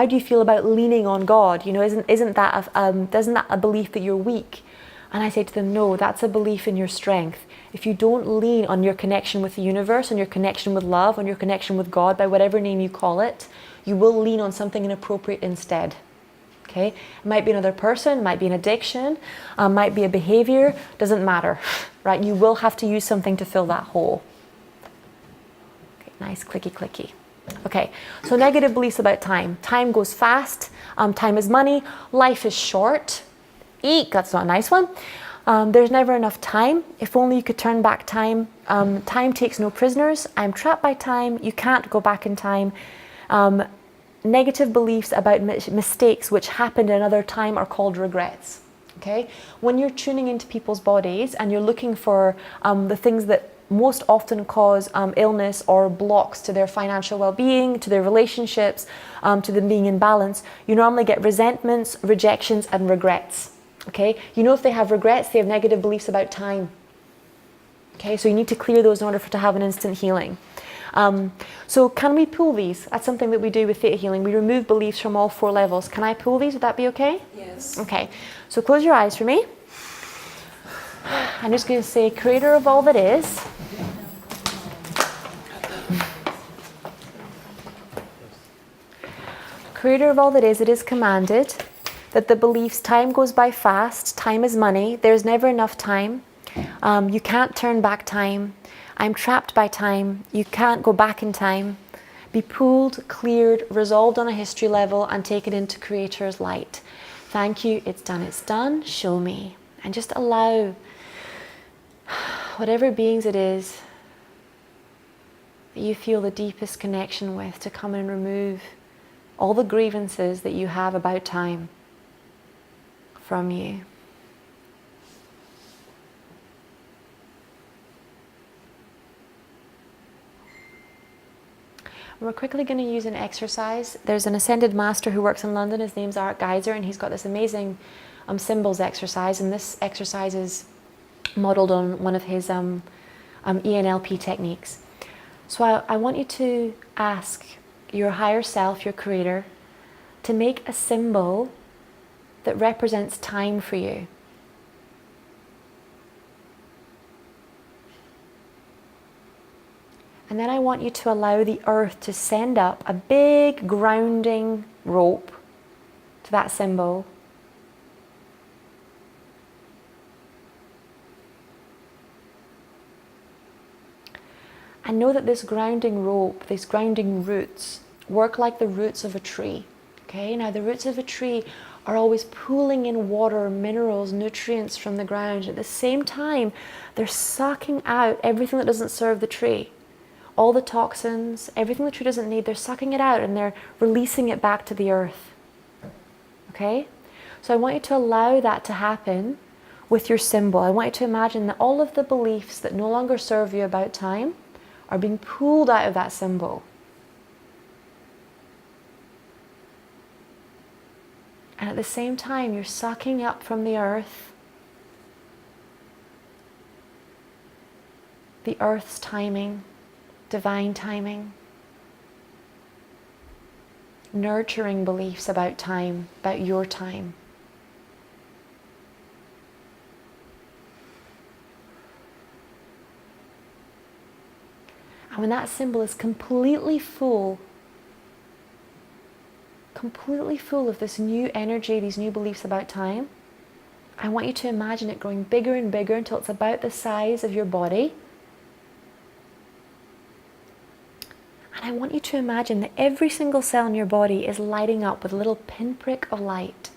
do you feel about leaning on God? Doesn't that a belief that you're weak? And I say to them, no, that's a belief in your strength. If you don't lean on your connection with the universe, on your connection with love, on your connection with God, by whatever name you call it, you will lean on something inappropriate instead. Okay? It might be another person, might be an addiction, might be a behavior, doesn't matter, right? You will have to use something to fill that hole. Okay, nice clicky clicky. Okay, so negative beliefs about time. Time goes fast, time is money, life is short. Eek, that's not a nice one. There's never enough time. If only you could turn back time. Time takes no prisoners. I'm trapped by time. You can't go back in time. Negative beliefs about mistakes which happened in another time are called regrets. Okay? When you're tuning into people's bodies and you're looking for the things that most often cause illness or blocks to their financial well-being, to their relationships, to them being in balance, you normally get resentments, rejections, and regrets. Okay? If they have regrets, they have negative beliefs about time. Okay? So you need to clear those in order to have an instant healing. So can we pull these? That's something that we do with theta healing. We remove beliefs from all 4 levels. Can I pull these? Would that be okay? Yes. Okay. So close your eyes for me. I'm just going to say, Creator of all that is. Creator of all that is, it is commanded that the beliefs, time goes by fast, time is money, there's never enough time, you can't turn back time, I'm trapped by time, you can't go back in time, be pulled, cleared, resolved on a history level and taken into Creator's light. Thank you, it's done, show me. And just allow whatever beings it is that you feel the deepest connection with to come and remove all the grievances that you have about time from you. We're quickly going to use an exercise. There's an ascended master who works in London. His name's Art Geyser, and he's got this amazing symbols exercise. And this exercise is modeled on one of his ENLP techniques. So I want you to ask your higher self, your creator, to make a symbol that represents time for you. And then I want you to allow the earth to send up a big grounding rope to that symbol. And know that this grounding rope, these grounding roots, work like the roots of a tree. Okay, now the roots of a tree are always pulling in water, minerals, nutrients from the ground. At the same time, they're sucking out everything that doesn't serve the tree. All the toxins, everything the tree doesn't need, they're sucking it out and they're releasing it back to the earth. Okay? So I want you to allow that to happen with your symbol. I want you to imagine that all of the beliefs that no longer serve you about time are being pulled out of that symbol. And at the same time, you're sucking up from the earth the earth's timing, divine timing, nurturing beliefs about time, about your time. And when that symbol is completely full of this new energy, these new beliefs about time, I want you to imagine it growing bigger and bigger until it's about the size of your body. And I want you to imagine that every single cell in your body is lighting up with a little pinprick of light.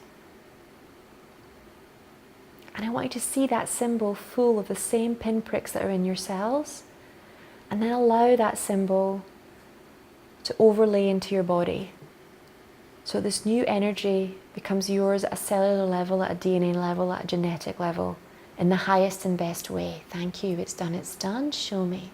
And I want you to see that symbol full of the same pinpricks that are in your cells. And then allow that symbol to overlay into your body. So this new energy becomes yours at a cellular level, at a DNA level, at a genetic level, in the highest and best way. Thank you. It's done. It's done. Show me.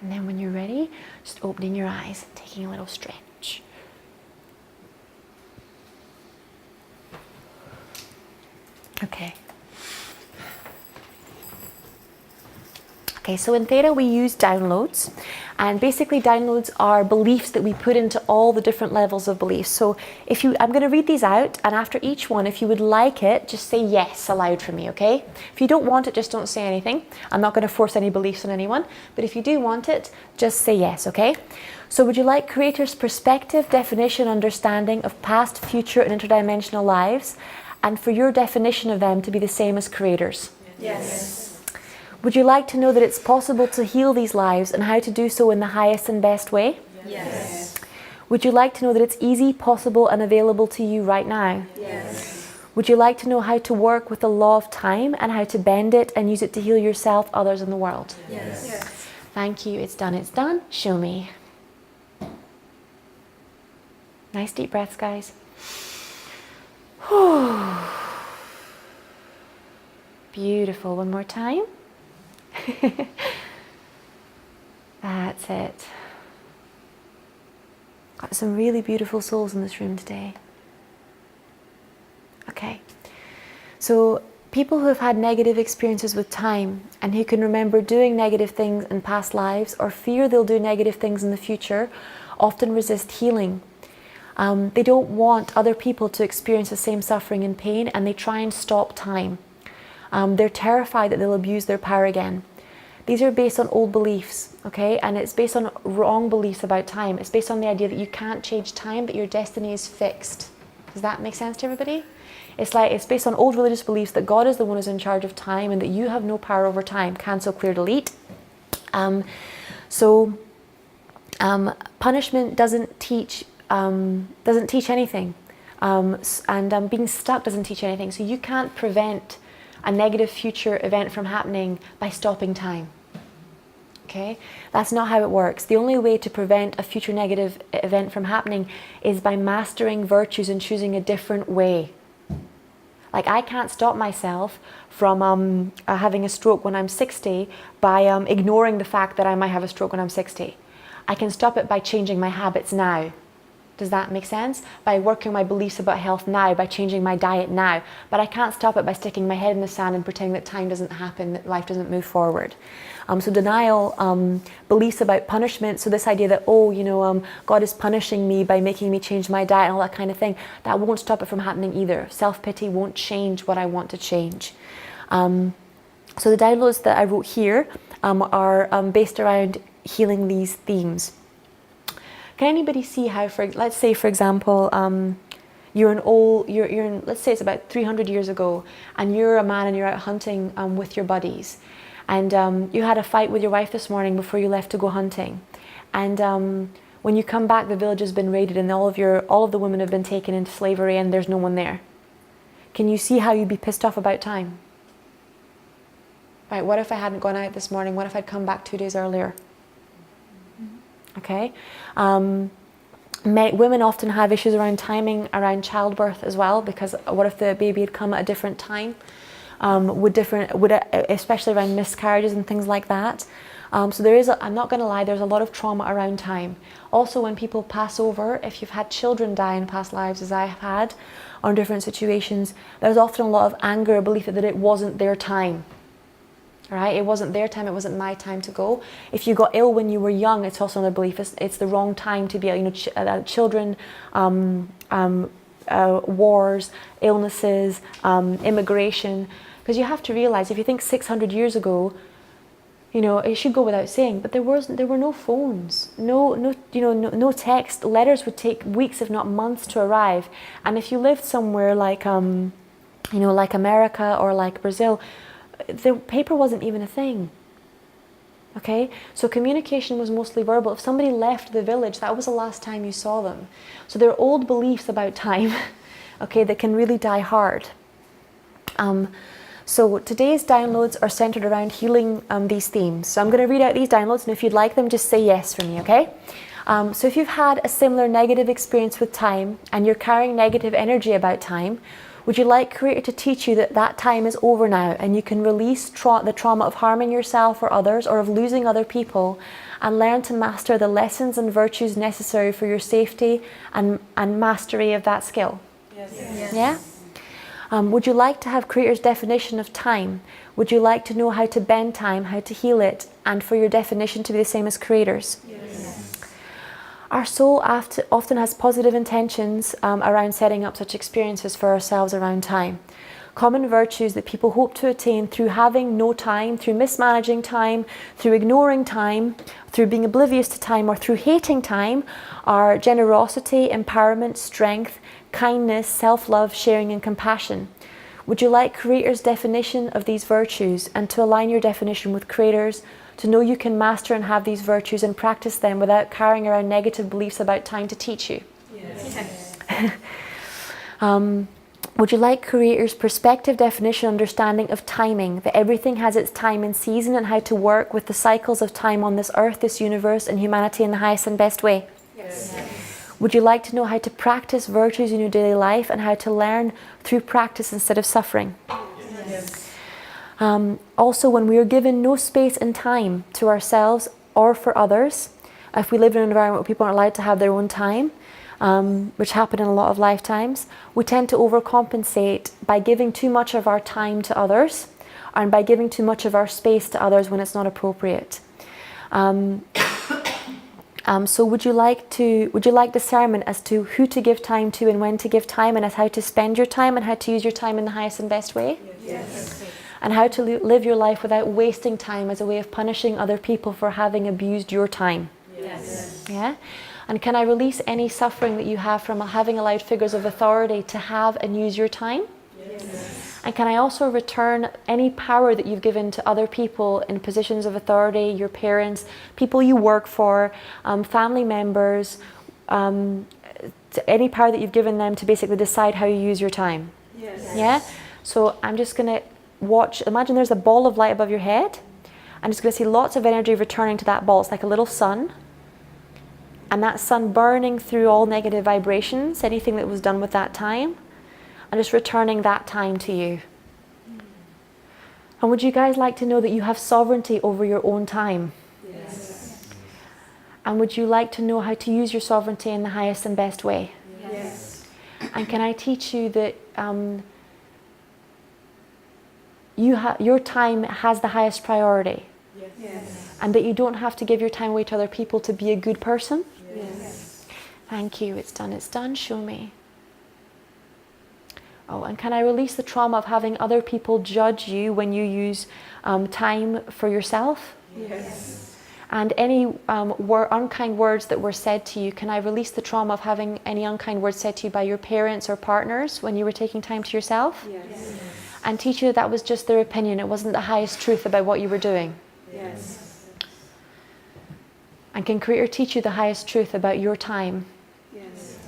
And then when you're ready, just opening your eyes and taking a little stretch. Okay. Okay, so in Theta we use downloads, and basically downloads are beliefs that we put into all the different levels of beliefs. So I'm going to read these out, and after each one, if you would like it, just say yes aloud for me, okay? If you don't want it, just don't say anything. I'm not going to force any beliefs on anyone, but if you do want it, just say yes, okay? So would you like Creator's perspective, definition, understanding of past, future, and interdimensional lives, and for your definition of them to be the same as Creator's? Yes. Would you like to know that it's possible to heal these lives and how to do so in the highest and best way? Yes. Would you like to know that it's easy, possible, and available to you right now? Yes. Would you like to know how to work with the law of time and how to bend it and use it to heal yourself, others, and the world? Yes. Yes. Thank you. It's done. It's done. Show me. Nice deep breaths, guys. Beautiful. One more time. That's it. Got some really beautiful souls in this room today. Okay. So people who have had negative experiences with time and who can remember doing negative things in past lives or fear they'll do negative things in the future often resist healing. They don't want other people to experience the same suffering and pain, and they try and stop time. They're terrified that they'll abuse their power again. These are based on old beliefs, okay? And it's based on wrong beliefs about time. It's based on the idea that you can't change time, that your destiny is fixed. Does that make sense to everybody? It's based on old religious beliefs that God is the one who's in charge of time and that you have no power over time. Cancel, clear, delete. Punishment doesn't teach anything. And being stuck doesn't teach anything. So you can't prevent a negative future event from happening by stopping time. Okay? That's not how it works. The only way to prevent a future negative event from happening is by mastering virtues and choosing a different way. Like, I can't stop myself from having a stroke when I'm 60 by ignoring the fact that I might have a stroke when I'm 60. I can stop it by changing my habits now. Does that make sense? By working my beliefs about health now, by changing my diet now. But I can't stop it by sticking my head in the sand and pretending that time doesn't happen, that life doesn't move forward. So denial, beliefs about punishment, so this idea that, God is punishing me by making me change my diet and all that kind of thing, that won't stop it from happening either. Self-pity won't change what I want to change. So the downloads that I wrote here are based around healing these themes. Can anybody see how, let's say, for example, let's say it's about 300 years ago, and you're a man and you're out hunting with your buddies, and you had a fight with your wife this morning before you left to go hunting, and when you come back, the village has been raided and all of the women have been taken into slavery and there's no one there. Can you see how you'd be pissed off about time? Right, what if I hadn't gone out this morning? What if I'd come back 2 days earlier? Okay. Women often have issues around timing, around childbirth as well, because what if the baby had come at a different time? Especially around miscarriages and things like that. So I'm not going to lie, there's a lot of trauma around time. Also, when people pass over, if you've had children die in past lives, as I have had, on different situations, there's often a lot of anger, a belief that it wasn't their time. Right? It wasn't their time, it wasn't my time to go. If you got ill when you were young, it's also another belief. It's the wrong time to be ill. You know, children, wars, illnesses, immigration. Because you have to realize, if you think 600 years ago, you know, it should go without saying, but there were no phones, no text. Letters would take weeks, if not months, to arrive. And if you lived somewhere like, like America or like Brazil, the paper wasn't even a thing. Okay, so communication was mostly verbal. If somebody left the village, that was the last time you saw them. So there are old beliefs about time, okay, that can really die hard. So today's downloads are centered around healing these themes. So I'm going to read out these downloads, and if you'd like them, just say yes for me, okay? So if you've had a similar negative experience with time and you're carrying negative energy about time, would you like Creator to teach you that that time is over now and you can release the trauma of harming yourself or others, or of losing other people, and learn to master the lessons and virtues necessary for your safety and mastery of that skill? Yes. Yeah? Would you like to have Creator's definition of time? Would you like to know how to bend time, how to heal it, and for your definition to be the same as Creator's? Yes. Our soul often has positive intentions around setting up such experiences for ourselves around time. Common virtues that people hope to attain through having no time, through mismanaging time, through ignoring time, through being oblivious to time, or through hating time, are generosity, empowerment, strength, kindness, self-love, sharing, and compassion. Would you like Creator's definition of these virtues, and to align your definition with Creator's, to know you can master and have these virtues and practice them without carrying around negative beliefs about time to teach you? Yes. Would you like Creator's perspective, definition, understanding of timing, that everything has its time and season, and how to work with the cycles of time on this earth, this universe, and humanity in the highest and best way? Yes. Would you like to know how to practice virtues in your daily life and how to learn through practice instead of suffering? Yes. Also, when we are given no space and time to ourselves or for others, if we live in an environment where people aren't allowed to have their own time, which happen in a lot of lifetimes, we tend to overcompensate by giving too much of our time to others, and by giving too much of our space to others when it's not appropriate. So would you like discernment as to who to give time to and when to give time, and as how to spend your time and how to use your time in the highest and best way? Yes. And how to live your life without wasting time as a way of punishing other people for having abused your time? Yes. Yeah? And can I release any suffering that you have from having allowed figures of authority to have and use your time? Yes. And can I also return any power that you've given to other people in positions of authority, your parents, people you work for, family members, to any power that you've given them to basically decide how you use your time? Yes. Yeah? So I'm just going to watch, imagine there's a ball of light above your head. I'm just going to see lots of energy returning to that ball. It's like a little sun. And that sun burning through all negative vibrations, anything that was done with that time, and just returning that time to you. And would you guys like to know that you have sovereignty over your own time? Yes. And would you like to know how to use your sovereignty in the highest and best way? Yes. And can I teach you that your time has the highest priority, Yes. and that you don't have to give your time away to other people to be a good person? Yes. Thank you. It's done. Show me. Oh, and can I release the trauma of having other people judge you when you use time for yourself? Yes. And any unkind words that were said to you, can I release the trauma of having any unkind words said to you by your parents or partners when you were taking time to yourself? Yes. And teach you that was just their opinion. It wasn't the highest truth about what you were doing. Yes. And can Creator teach you the highest truth about your time? Yes.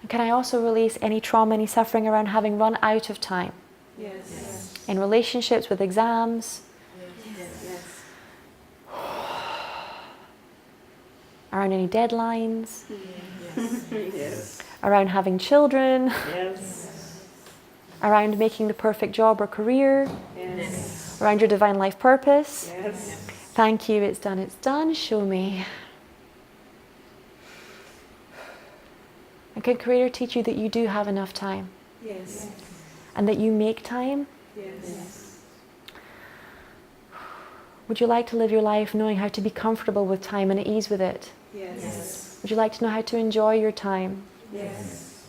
And can I also release any trauma, any suffering around having run out of time? Yes. In relationships, with exams, Yes. around any deadlines, Yes. around having children, Yes. around making the perfect job or career, Yes. around your divine life purpose. Yes. Thank you. It's done. Show me. And can Creator teach you that you do have enough time? Yes. And that you make time? Yes. Would you like to live your life knowing how to be comfortable with time and at ease with it? Yes. Would you like to know how to enjoy your time? Yes.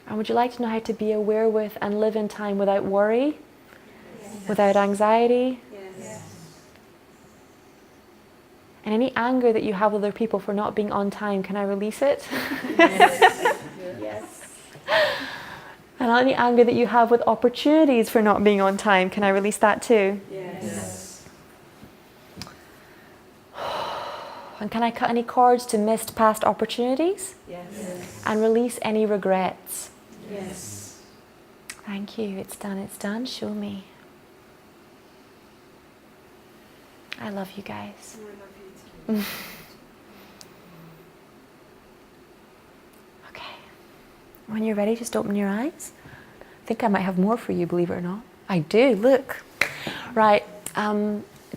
And would you like to know how to be aware with and live in time without worry, without anxiety? Yes. And any anger that you have with other people for not being on time, can I release it? Yes. And any anger that you have with opportunities for not being on time, can I release that too? Yes. And can I cut any cords to missed past opportunities? Yes. And release any regrets? Yes. Thank you. It's done. It's done. Show me. I love you guys. I love you too. Okay. When you're ready, just open your eyes. I think I might have more for you, believe it or not. I do. Look. Right.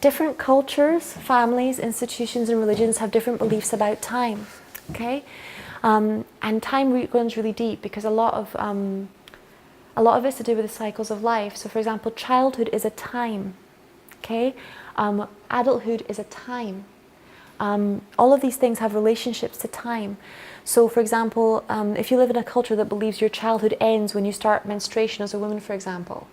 Different cultures, families, institutions, and religions have different beliefs about time. Okay. And time runs really deep because a lot of it's to do with the cycles of life. So, for example, childhood is a time. Okay. Adulthood is a time. All of these things have relationships to time. So, for example, if you live in a culture that believes your childhood ends when you start menstruation as a woman, for example,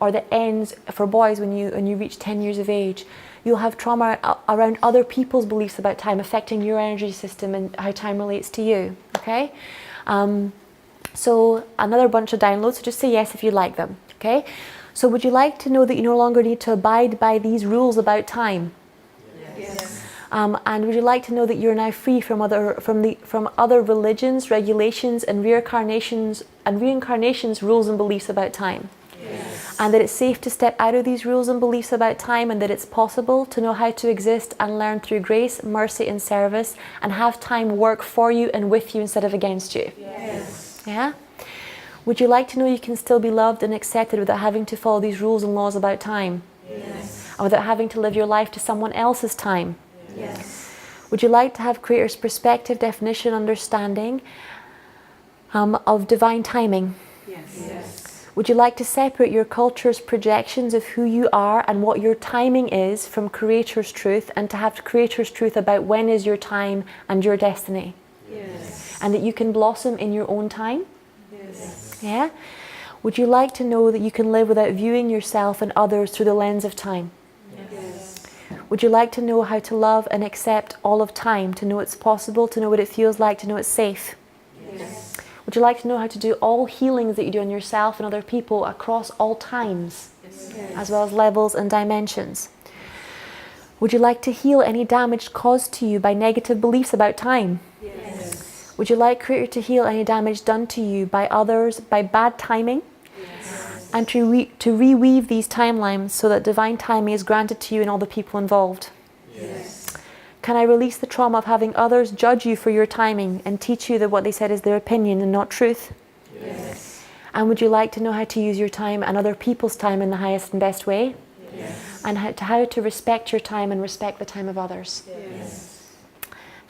or that ends for boys when you reach 10 years of age, you'll have trauma around other people's beliefs about time affecting your energy system and how time relates to you. Okay? So another bunch of downloads, so just say yes if you like them. Okay? So would you like to know that you no longer need to abide by these rules about time? Yes. And would you like to know that you're now free from other religions, regulations, and reincarnations rules and beliefs about time? Yes. And that it's safe to step out of these rules and beliefs about time, and that it's possible to know how to exist and learn through grace, mercy, and service, and have time work for you and with you instead of against you. Yes. Yeah? Would you like to know you can still be loved and accepted without having to follow these rules and laws about time? Yes. And without having to live your life to someone else's time? Yes. Would you like to have Creator's perspective, definition, understanding of divine timing? Yes. Would you like to separate your culture's projections of who you are and what your timing is from Creator's truth, and to have Creator's truth about when is your time and your destiny? Yes. And that you can blossom in your own time? Yes. Yeah? Would you like to know that you can live without viewing yourself and others through the lens of time? Yes. Would you like to know how to love and accept all of time, to know it's possible, to know what it feels like, to know it's safe? Yes. Would you like to know how to do all healings that you do on yourself and other people across all times, as well as levels and dimensions? Would you like to heal any damage caused to you by negative beliefs about time? Yes. Would you like Creator to heal any damage done to you by others, by bad timing? Yes. And to reweave these timelines so that divine timing is granted to you and all the people involved? Yes. Can I release the trauma of having others judge you for your timing and teach you that what they said is their opinion and not truth? Yes. And would you like to know how to use your time and other people's time in the highest and best way? Yes. And how to respect your time and respect the time of others? Yes.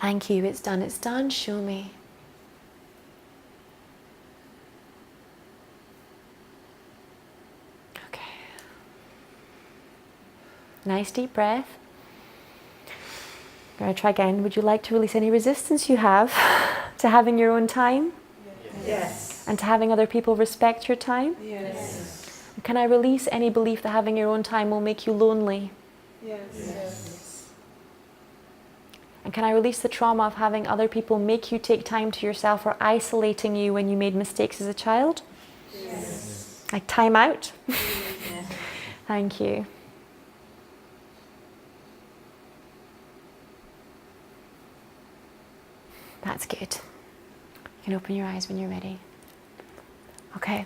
Thank you. It's done. It's done. Show me. Okay. Nice deep breath. I'm going to try again. Would you like to release any resistance you have to having your own time Yes. and to having other people respect your time? Yes. Can I release any belief that having your own time will make you lonely? Yes. And can I release the trauma of having other people make you take time to yourself or isolating you when you made mistakes as a child? Yes. Like time out? Yes. Thank you. That's good. You can open your eyes when you're ready. Okay.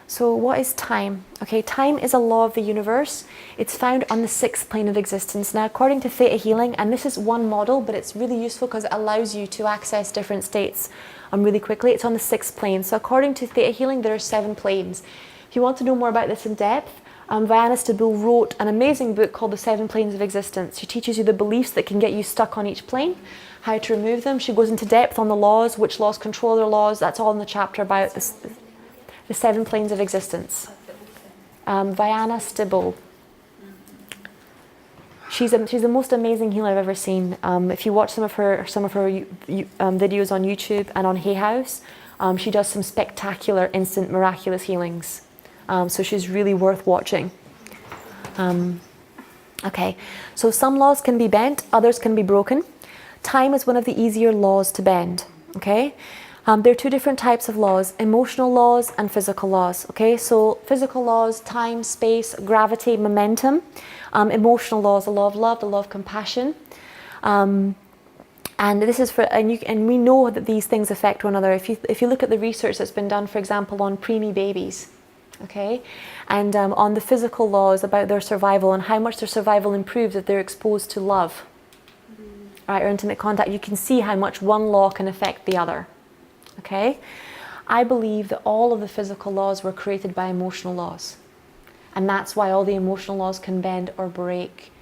So what is time? Okay, time is a law of the universe. It's found on the 6th plane of existence. Now, according to Theta Healing, and this is one model, but it's really useful because it allows you to access different states really quickly. It's on the 6th plane. So according to Theta Healing, there are 7 planes. If you want to know more about this in depth, Diana Stabile wrote an amazing book called The 7 Planes of Existence. She teaches you the beliefs that can get you stuck on each plane, how to remove them. She goes into depth on the laws, which laws control their laws. That's all in the chapter about the 7 Planes of Existence. Diana Stabile. She's the most amazing healer I've ever seen. If you watch some of her videos on YouTube and on Hay House, she does some spectacular, instant, miraculous healings. So she's really worth watching. Okay, so some laws can be bent, others can be broken. Time is one of the easier laws to bend. Okay, there are 2 different types of laws: emotional laws and physical laws. Okay, so physical laws: time, space, gravity, momentum. Emotional laws: the law of love, the law of compassion. And this is and we know that these things affect one another. If you look at the research that's been done, for example, on preemie babies, okay, and on the physical laws about their survival and how much their survival improves if they're exposed to love, right, or intimate contact, you can see how much one law can affect the other. Okay, I believe that all of the physical laws were created by emotional laws, and that's why all the emotional laws can bend or break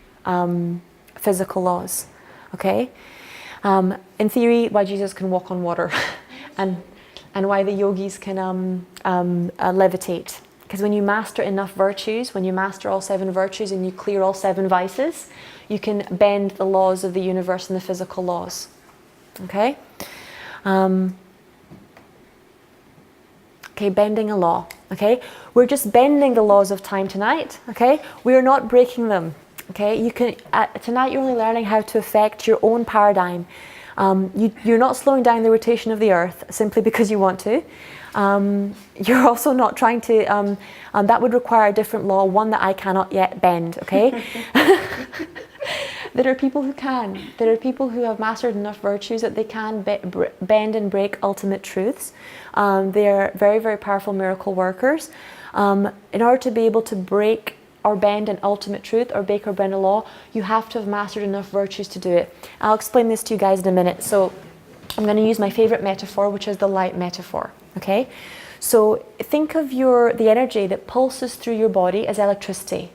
physical laws. Okay. In theory, why Jesus can walk on water, and why the yogis can levitate. Because when you master enough virtues, when you master all 7 virtues and you clear all 7 vices, you can bend the laws of the universe and the physical laws. Okay? Okay, bending a law. Okay? We're just bending the laws of time tonight. Okay? We are not breaking them. Okay, you can tonight you're only learning how to affect your own paradigm. You're not slowing down the rotation of the earth simply because you want to. You're also not trying to, that would require a different law, one that I cannot yet bend, okay? There are people who can. There are people who have mastered enough virtues that they can bend and break ultimate truths. They're very, very powerful miracle workers. In order to be able to break or bend an ultimate truth or break or bend a law, you have to have mastered enough virtues to do it. I'll explain this to you guys in a minute. So I'm going to use my favorite metaphor, which is the light metaphor. Okay? So think of the energy that pulses through your body as electricity.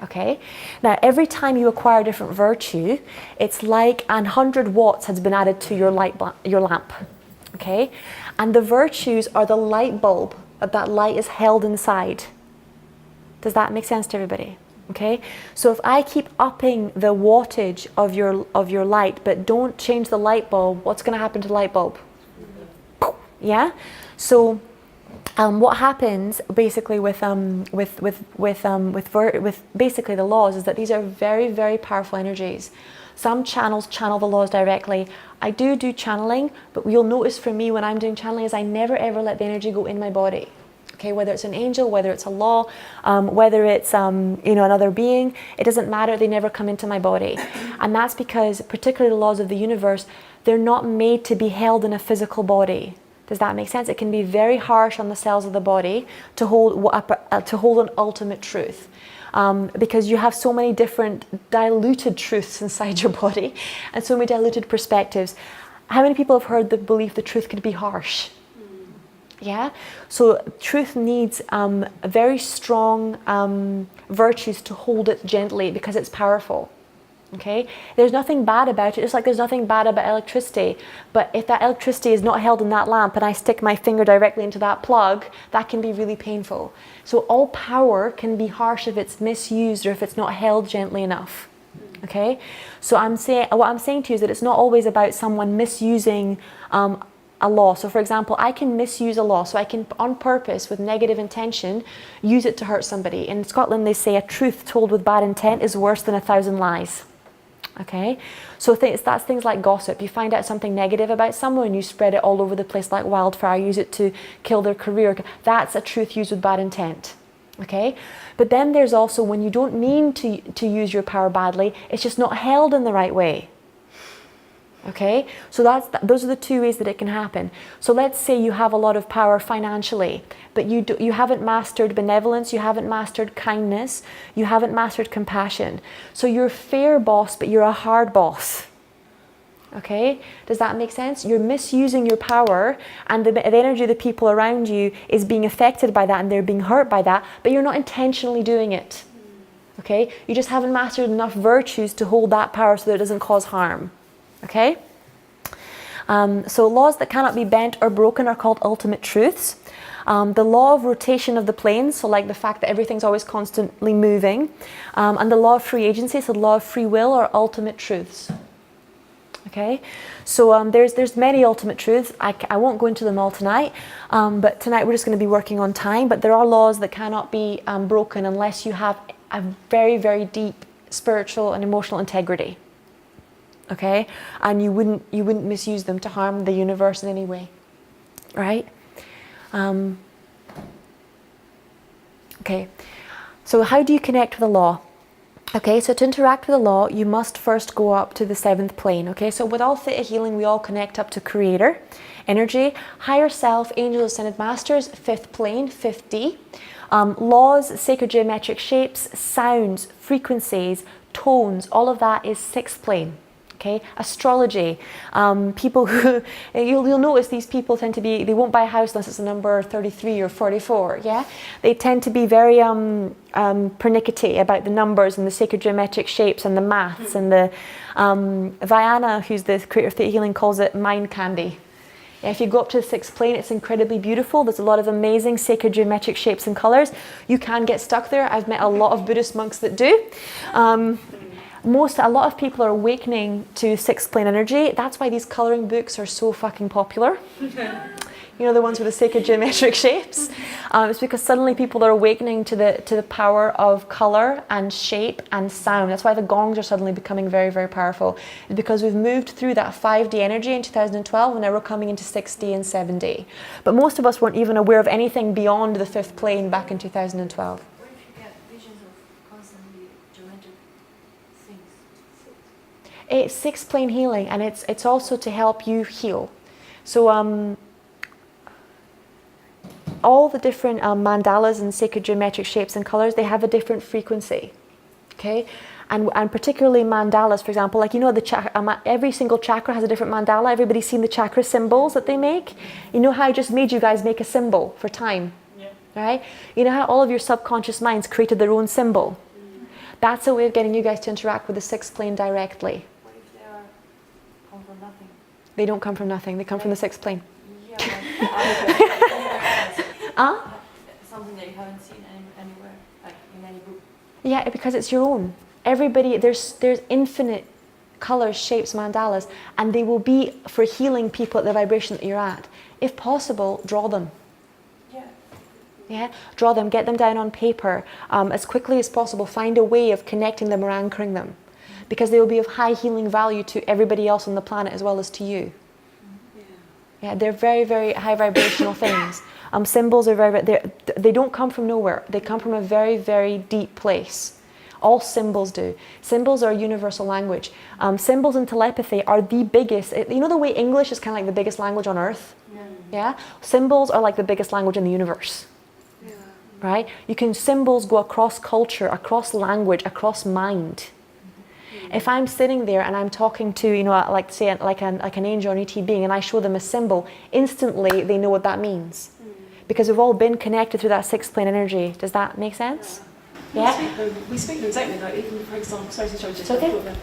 Okay? Now, every time you acquire a different virtue, it's like 100 watts has been added to your lamp. Okay? And the virtues are the light bulb that light is held inside. Does that make sense to everybody? Okay, so if I keep upping the wattage of your light, but don't change the light bulb, what's going to happen to the light bulb? Yeah. So, what happens basically with basically the laws is that these are very, very powerful energies. Some channels channel the laws directly. I do channeling, but you'll notice for me when I'm doing channeling is I never ever let the energy go in my body. Okay, whether it's an angel, whether it's a law, whether it's another being, it doesn't matter. They never come into my body, and that's because, particularly the laws of the universe, they're not made to be held in a physical body. Does that make sense? It can be very harsh on the cells of the body to hold an ultimate truth, because you have so many different diluted truths inside your body, and so many diluted perspectives. How many people have heard the belief the truth could be harsh? Yeah, so truth needs very strong virtues to hold it gently because it's powerful. Okay, there's nothing bad about it, just like there's nothing bad about electricity. But if that electricity is not held in that lamp and I stick my finger directly into that plug, that can be really painful. So all power can be harsh if it's misused or if it's not held gently enough. Okay, so what I'm saying to you is that it's not always about someone misusing a law. So for example, I can misuse a law, so I can on purpose with negative intention use it to hurt somebody. In Scotland they say a truth told with bad intent is worse than 1,000 lies. Okay, so that's things like gossip. You find out something negative about someone and you spread it all over the place like wildfire, use it to kill their career. That's a truth used with bad intent. Okay, but then there's also when you don't mean to use your power badly, it's just not held in the right way. Okay, so those are the 2 ways that it can happen. So let's say you have a lot of power financially, but you haven't mastered benevolence, you haven't mastered kindness, you haven't mastered compassion. So you're a fair boss, but you're a hard boss. Okay, does that make sense? You're misusing your power, and the energy of the people around you is being affected by that, and they're being hurt by that, but you're not intentionally doing it. Okay, you just haven't mastered enough virtues to hold that power so that it doesn't cause harm. Okay, so laws that cannot be bent or broken are called ultimate truths. The law of rotation of the planes, so like the fact that everything's always constantly moving, and the law of free agency, so the law of free will, are ultimate truths. Okay, so there's many ultimate truths. I won't go into them all tonight, but tonight we're just going to be working on time. But there are laws that cannot be broken unless you have a very, very deep spiritual and emotional integrity. Okay, and you wouldn't misuse them to harm the universe in any way, right? Okay, so how do you connect with the law? Okay, so to interact with the law, you must first go up to the 7th plane. Okay, so with all theta healing, we all connect up to Creator, energy, higher self, angels, ascended masters, 5th plane, 5D. Laws, sacred geometric shapes, sounds, frequencies, tones, all of that is 6th plane. Okay, astrology, people who, you'll notice these people tend to be, they won't buy a house unless it's a number 33 or 44, yeah? They tend to be very pernickety about the numbers and the sacred geometric shapes and the maths and the, Viana, who's the creator of Theta Healing, calls it mind candy. Yeah, if you go up to the 6th plane, it's incredibly beautiful. There's a lot of amazing sacred geometric shapes and colours. You can get stuck there. I've met a lot of Buddhist monks that do. A lot of people are awakening to 6th plane energy. That's why these colouring books are so fucking popular. You know, the ones with the sacred geometric shapes. It's because suddenly people are awakening to the power of colour and shape and sound. That's why the gongs are suddenly becoming very, very powerful. It's because we've moved through that 5D energy in 2012, and now we're coming into 6D and 7D. But most of us weren't even aware of anything beyond the 5th plane back in 2012. What if you get visions of constantly geometric things? It's 6th plane healing, and it's also to help you heal. So all the different mandalas and sacred geometric shapes and colors, they have a different frequency. Okay, and particularly mandalas, for example, like, you know, the every single chakra has a different mandala. Everybody's seen the chakra symbols that they make. You know how I just made you guys make a symbol for time, right? You know how all of your subconscious minds created their own symbol. That's a way of getting you guys to interact with the 6th plane directly. What if they come from nothing? They don't come from nothing. They come from the 6th plane. Yeah, something that you haven't seen anywhere, like in any book. Yeah, because it's your own. Everybody, there's infinite colors, shapes, mandalas, and they will be for healing people at the vibration that you're at. If possible, draw them. Yeah, draw them, get them down on paper as quickly as possible. Find a way of connecting them or anchoring them, because they will be of high healing value to everybody else on the planet as well as to you. Yeah, they're very, very high vibrational things. Symbols are they don't come from nowhere. They come from a very, very deep place. All symbols do. Symbols are a universal language. Symbols and telepathy are the biggest. You know the way English is kind of like the biggest language on earth? Yeah? Symbols are like the biggest language in the universe. Right? Symbols go across culture, across language, across mind. If I'm sitting there and I'm talking to, you know, like say like an angel or an ET being, and I show them a symbol, instantly they know what that means. Because we've all been connected through that 6th plane energy. Does that make sense? Yeah? We speak them exactly, like even for example, sorry to interrupt you, It's okay.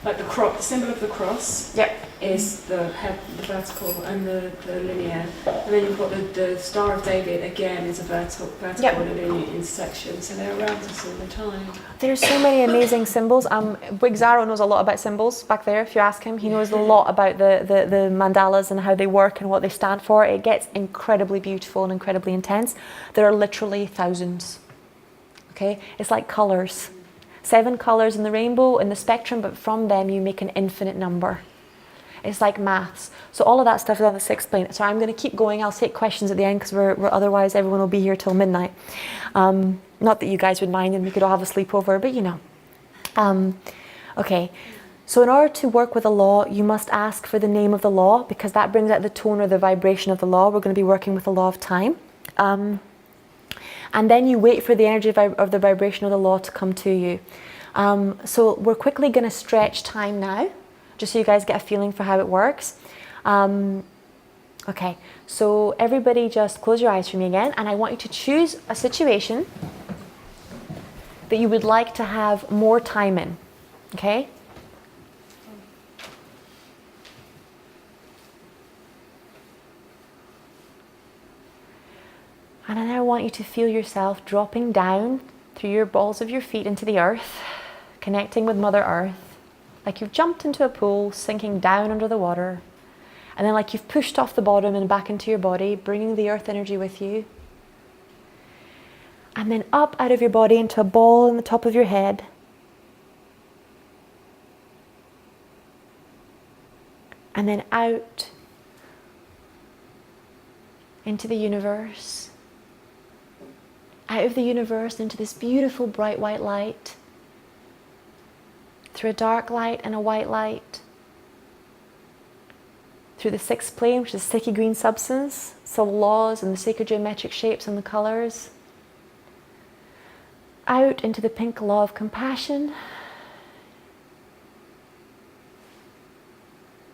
like the cross, the symbol of the cross is the vertical and the linear, and then you've got the Star of David, again, is a vertical and a linear intersection, so they're around us all the time. There's so many amazing symbols. Wigzaro knows a lot about symbols back there, if you ask him. He knows a lot about the mandalas and how they work and what they stand for. It gets incredibly beautiful and incredibly intense. There are literally thousands. Okay? It's like colours. 7 colours in the rainbow, in the spectrum, but from them you make an infinite number. It's like maths. So all of that stuff is on the 6th plane. So I'm going to keep going. I'll take questions at the end because we're otherwise everyone will be here till midnight. Not that you guys would mind and we could all have a sleepover, but you know. Okay. So in order to work with a law, you must ask for the name of the law, because that brings out the tone or the vibration of the law. We're going to be working with the law of time. And then you wait for the energy of the vibration of the law to come to you. So we're quickly going to stretch time now. just so you guys get a feeling for how it works. Okay, so everybody just close your eyes for me again, and I want you to choose a situation that you would like to have more time in, okay? And then I want you to feel yourself dropping down through your balls of your feet into the earth, connecting with Mother Earth, like you've jumped into a pool, sinking down under the water, and then like you've pushed off the bottom and back into your body, bringing the earth energy with you. And then up out of your body into a ball in the top of your head. And then out into the universe. Out of the universe into this beautiful bright white light. Through a dark light and a white light. Through the sixth plane, which is sticky green substance, so laws and the sacred geometric shapes and the colours. Out into the pink law of compassion.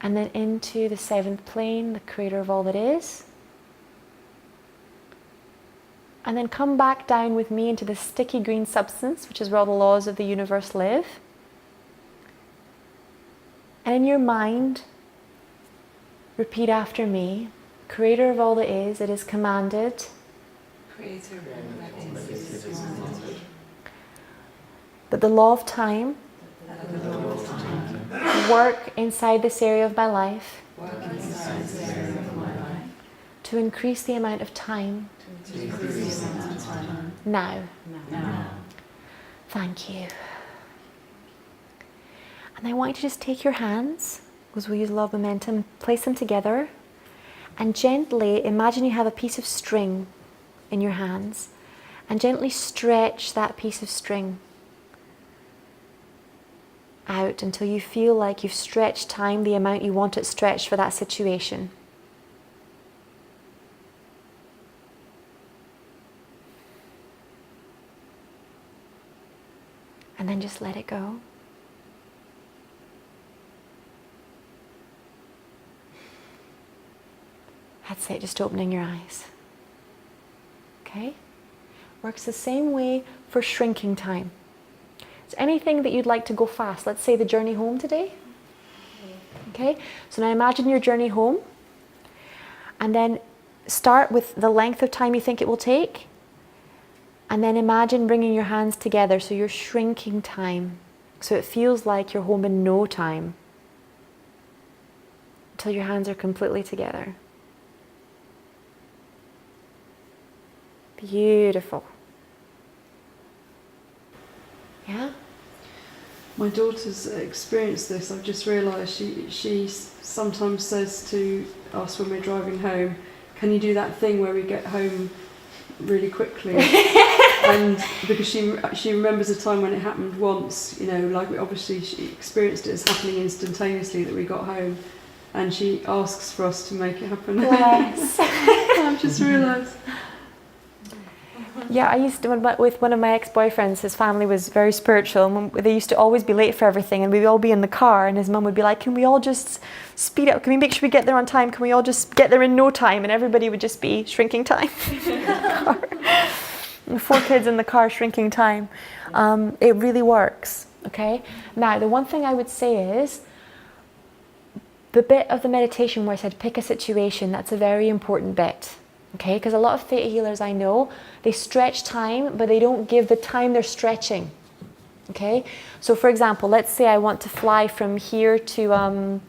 And then into the seventh plane, the creator of all that is. And then come back down with me into the sticky green substance, which is where all the laws of the universe live. And in your mind, repeat after me. Creator of all that is, it is commanded. Creator of all that is commanded. That the law of time, work inside this area of my life, to increase the amount of time, now. Thank you. And I want you to just take your hands, because we use law of momentum, place them together, and gently imagine you have a piece of string in your hands, and gently stretch that piece of string out until you feel like you've stretched time the amount you want it stretched for that situation. And then just let it go. That's it, just opening your eyes. Okay? Works the same way for shrinking time. Is anything that you'd like to go fast? Let's say the journey home today. Okay? So now imagine your journey home. And then start with the length of time you think it will take. And then imagine bringing your hands together so you're shrinking time. So it feels like you're home in no time. Until your hands are completely together. Beautiful. Yeah? My daughter's experienced this. I've just realised she sometimes says to us when we're driving home, can you do that thing where we get home really quickly? And because she remembers a time when it happened once, you know, like obviously she experienced it as happening instantaneously that we got home, and she asks for us to make it happen. Yes. I've just realised. Yeah, I used to, with one of my ex-boyfriends, his family was very spiritual, and they used to always be late for everything, and we'd all be in the car, and his mum would be like, can we all just speed up, can we make sure we get there on time, can we all just get there in no time, and everybody would just be shrinking time. 4 kids in the car, shrinking time. It really works, okay? Now, the one thing I would say is, the bit of the meditation where I said pick a situation, that's a very important bit. Okay, because a lot of theta healers I know, they stretch time, but they don't give the time they're stretching. Okay, so for example, let's say I want to fly from here to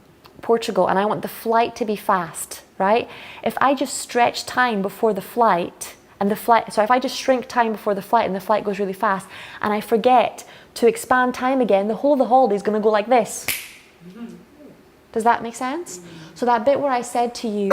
Portugal, and I want the flight to be fast, right? If I just stretch time before the flight, so if I just shrink time before the flight and the flight goes really fast, and I forget to expand time again, the whole of the holiday is going to go like this. Does that make sense? So that bit where I said to you,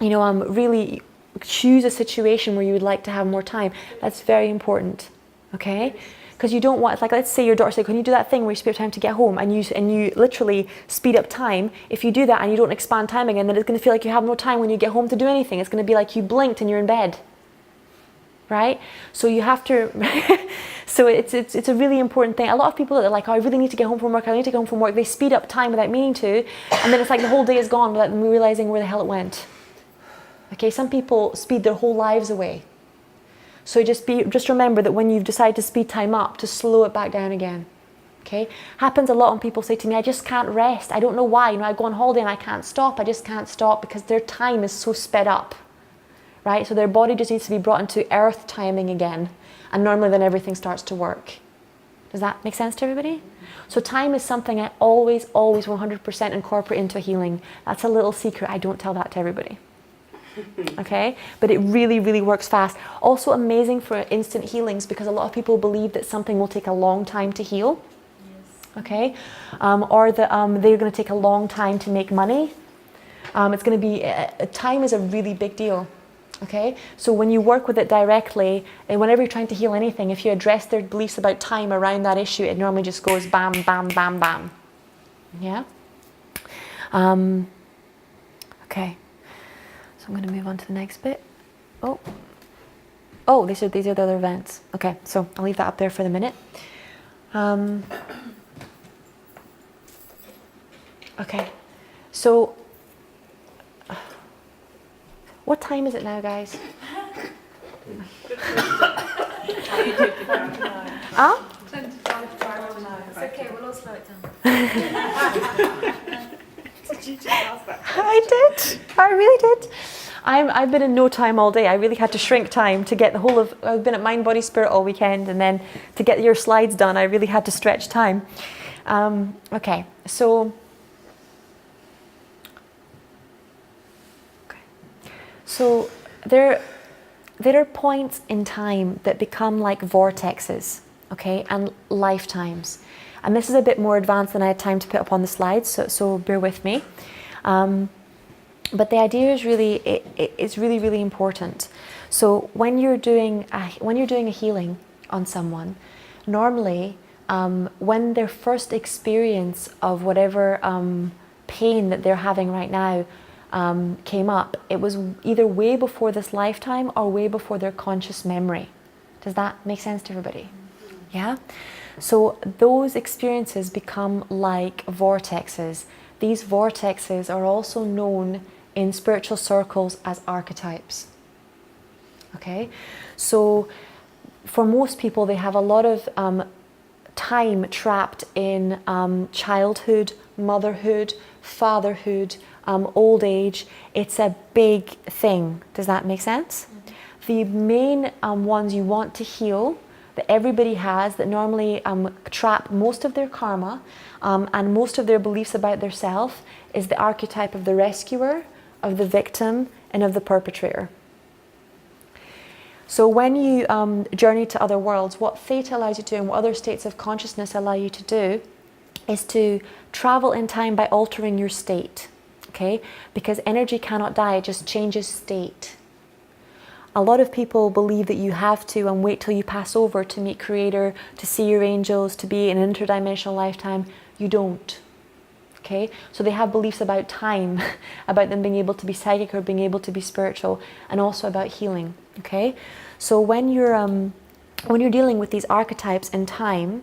really choose a situation where you would like to have more time. That's very important, okay? Because you don't want, like, let's say your daughter says, can you do that thing where you speed up time to get home, and you literally speed up time. If you do that and you don't expand time again, then it's going to feel like you have no time when you get home to do anything. It's going to be like you blinked and you're in bed, right? So you have to, So it's a really important thing. A lot of people that are like, oh, I really need to get home from work, I need to get home from work, they speed up time without meaning to, and then it's like the whole day is gone without them realizing where the hell it went. Okay, some people speed their whole lives away. So just remember that when you've decided to speed time up, to slow it back down again. Okay, happens a lot when people say to me, I just can't rest. I don't know why. I go on holiday and I can't stop. I just can't stop, because their time is so sped up, right? So their body just needs to be brought into earth timing again, and normally then everything starts to work. Does that make sense to everybody? So time is something I always 100% incorporate into healing. That's a little secret. I don't tell that to everybody. Okay, but it really works fast. Also amazing for instant healings, because a lot of people believe that something will take a long time to heal. Okay, or that they're going to take a long time to make money. It's going to be, time is a really big deal. Okay, so when you work with it directly, and whenever you're trying to heal anything, if you address their beliefs about time around that issue, it normally just goes bam, bam, bam, bam. Yeah? Okay, so I'm going to move on to the next bit. Oh, these are the other events. Okay, so I'll leave that up there for the minute. Okay, so what time is it now, guys? Huh? 25 It's okay, we'll all slow it down. Did you just ask that? I did. I really did. I've been in no time all day. I really had to shrink time to get the whole of. I've been at Mind, Body, Spirit all weekend, and then to get your slides done, I really had to stretch time. Okay, so. So there are points in time that become like vortexes, okay, and lifetimes. And this is a bit more advanced than I had time to put up on the slides, so bear with me. But the idea is it's really important. So when you're doing a healing on someone, normally when their first experience of whatever pain that they're having right now came up, it was either way before this lifetime or way before their conscious memory. Does that make sense to everybody? Yeah? So those experiences become like vortexes. These vortexes are also known in spiritual circles as archetypes. Okay? So for most people, they have a lot of time trapped in childhood, motherhood, fatherhood, old age. It's a big thing. Does that make sense? Mm-hmm. The main ones you want to heal, that everybody has, that normally trap most of their karma and most of their beliefs about their self, is the archetype of the rescuer, of the victim, and of the perpetrator. So when you journey to other worlds, what Theta allows you to do and what other states of consciousness allow you to do is to travel in time by altering your state. Okay? Because energy cannot die, it just changes state. A lot of people believe that you have to and wait till you pass over to meet Creator, to see your angels, to be in an interdimensional lifetime. You don't. Okay? So they have beliefs about time, about them being able to be psychic or being able to be spiritual, and also about healing. Okay? So when you're dealing with these archetypes in time,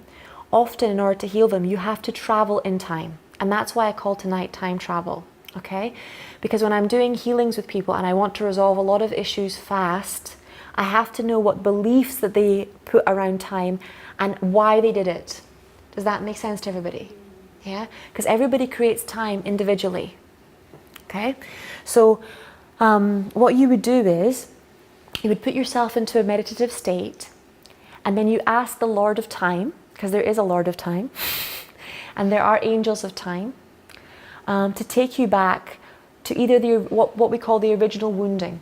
often in order to heal them, you have to travel in time. And that's why I call tonight time travel. Okay? Because when I'm doing healings with people and I want to resolve a lot of issues fast, I have to know what beliefs that they put around time and why they did it. Does that make sense to everybody? Yeah? Because everybody creates time individually. Okay? So what you would do is you would put yourself into a meditative state, and then you ask the Lord of Time, because there is a Lord of Time, and there are angels of time, to take you back to either what we call the original wounding.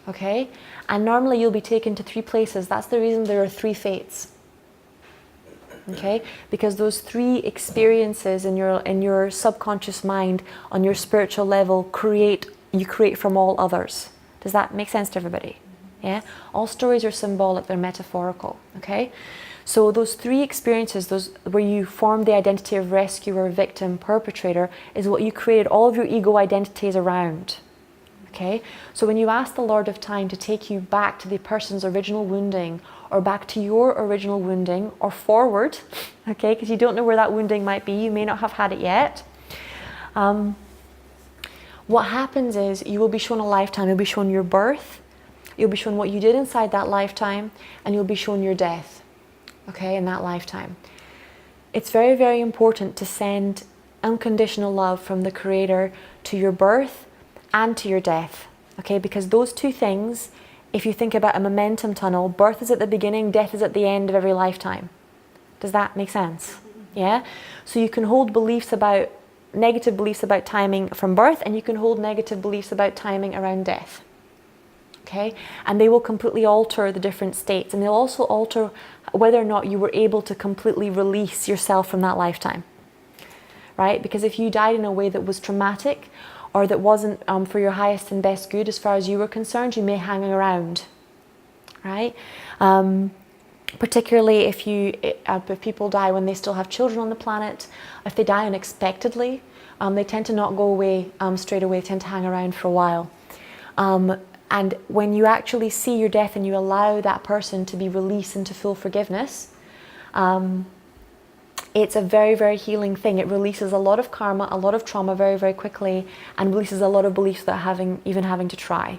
Okay? And normally you'll be taken to 3 places. That's the reason there are 3 fates. Okay? Because those 3 experiences in your subconscious mind on your spiritual level you create from all others. Does that make sense to everybody? Yeah? All stories are symbolic, they're metaphorical. Okay? So those 3 experiences, those where you form the identity of rescuer, victim, perpetrator, is what you created all of your ego identities around. Okay, so when you ask the Lord of Time to take you back to the person's original wounding, or back to your original wounding, or forward, okay, because you don't know where that wounding might be, you may not have had it yet. What happens is you will be shown a lifetime. You'll be shown your birth, you'll be shown what you did inside that lifetime, and you'll be shown your death, okay, in that lifetime. It's very, very important to send unconditional love from the Creator to your birth and to your death, okay, because those two things, if you think about a momentum tunnel, birth is at the beginning, death is at the end of every lifetime. Does that make sense? Yeah? So you can hold negative beliefs about timing from birth, and you can hold negative beliefs about timing around death. Okay? And they will completely alter the different states, and they'll also alter whether or not you were able to completely release yourself from that lifetime. Right? Because if you died in a way that was traumatic, or that wasn't for your highest and best good as far as you were concerned, you may hang around, right? Particularly if people die when they still have children on the planet, if they die unexpectedly, they tend to not go away straight away, they tend to hang around for a while. And when you actually see your death and you allow that person to be released into full forgiveness, it's a very, very healing thing. It releases a lot of karma, a lot of trauma very, very quickly, and releases a lot of beliefs without even having to try.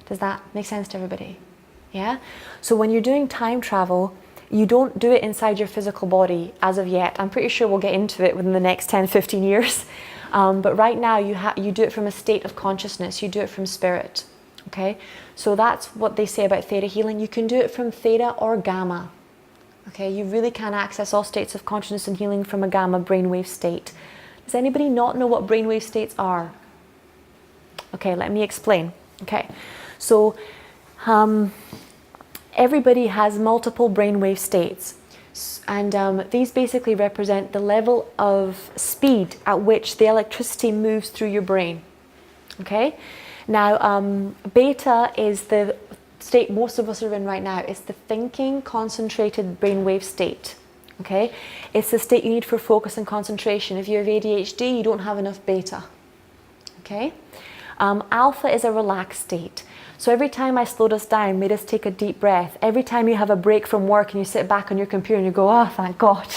Does that make sense to everybody? Yeah? So when you're doing time travel, you don't do it inside your physical body as of yet. I'm pretty sure we'll get into it within the next 10, 15 years. But right now you do it from a state of consciousness. You do it from spirit. Okay? So that's what they say about theta healing. You can do it from theta or gamma. Okay, you really can access all states of consciousness and healing from a gamma brainwave state. Does anybody not know what brainwave states are? Okay, let me explain. Okay, so everybody has multiple brainwave states, and these basically represent the level of speed at which the electricity moves through your brain. Okay, now beta is the state most of us are in right now. It's the thinking, concentrated brainwave state. Okay, it's the state you need for focus and concentration. If you have ADHD, you don't have enough beta. Okay, alpha is a relaxed state. So every time I slowed us down, made us take a deep breath, every time you have a break from work and you sit back on your computer and you go, oh, thank God,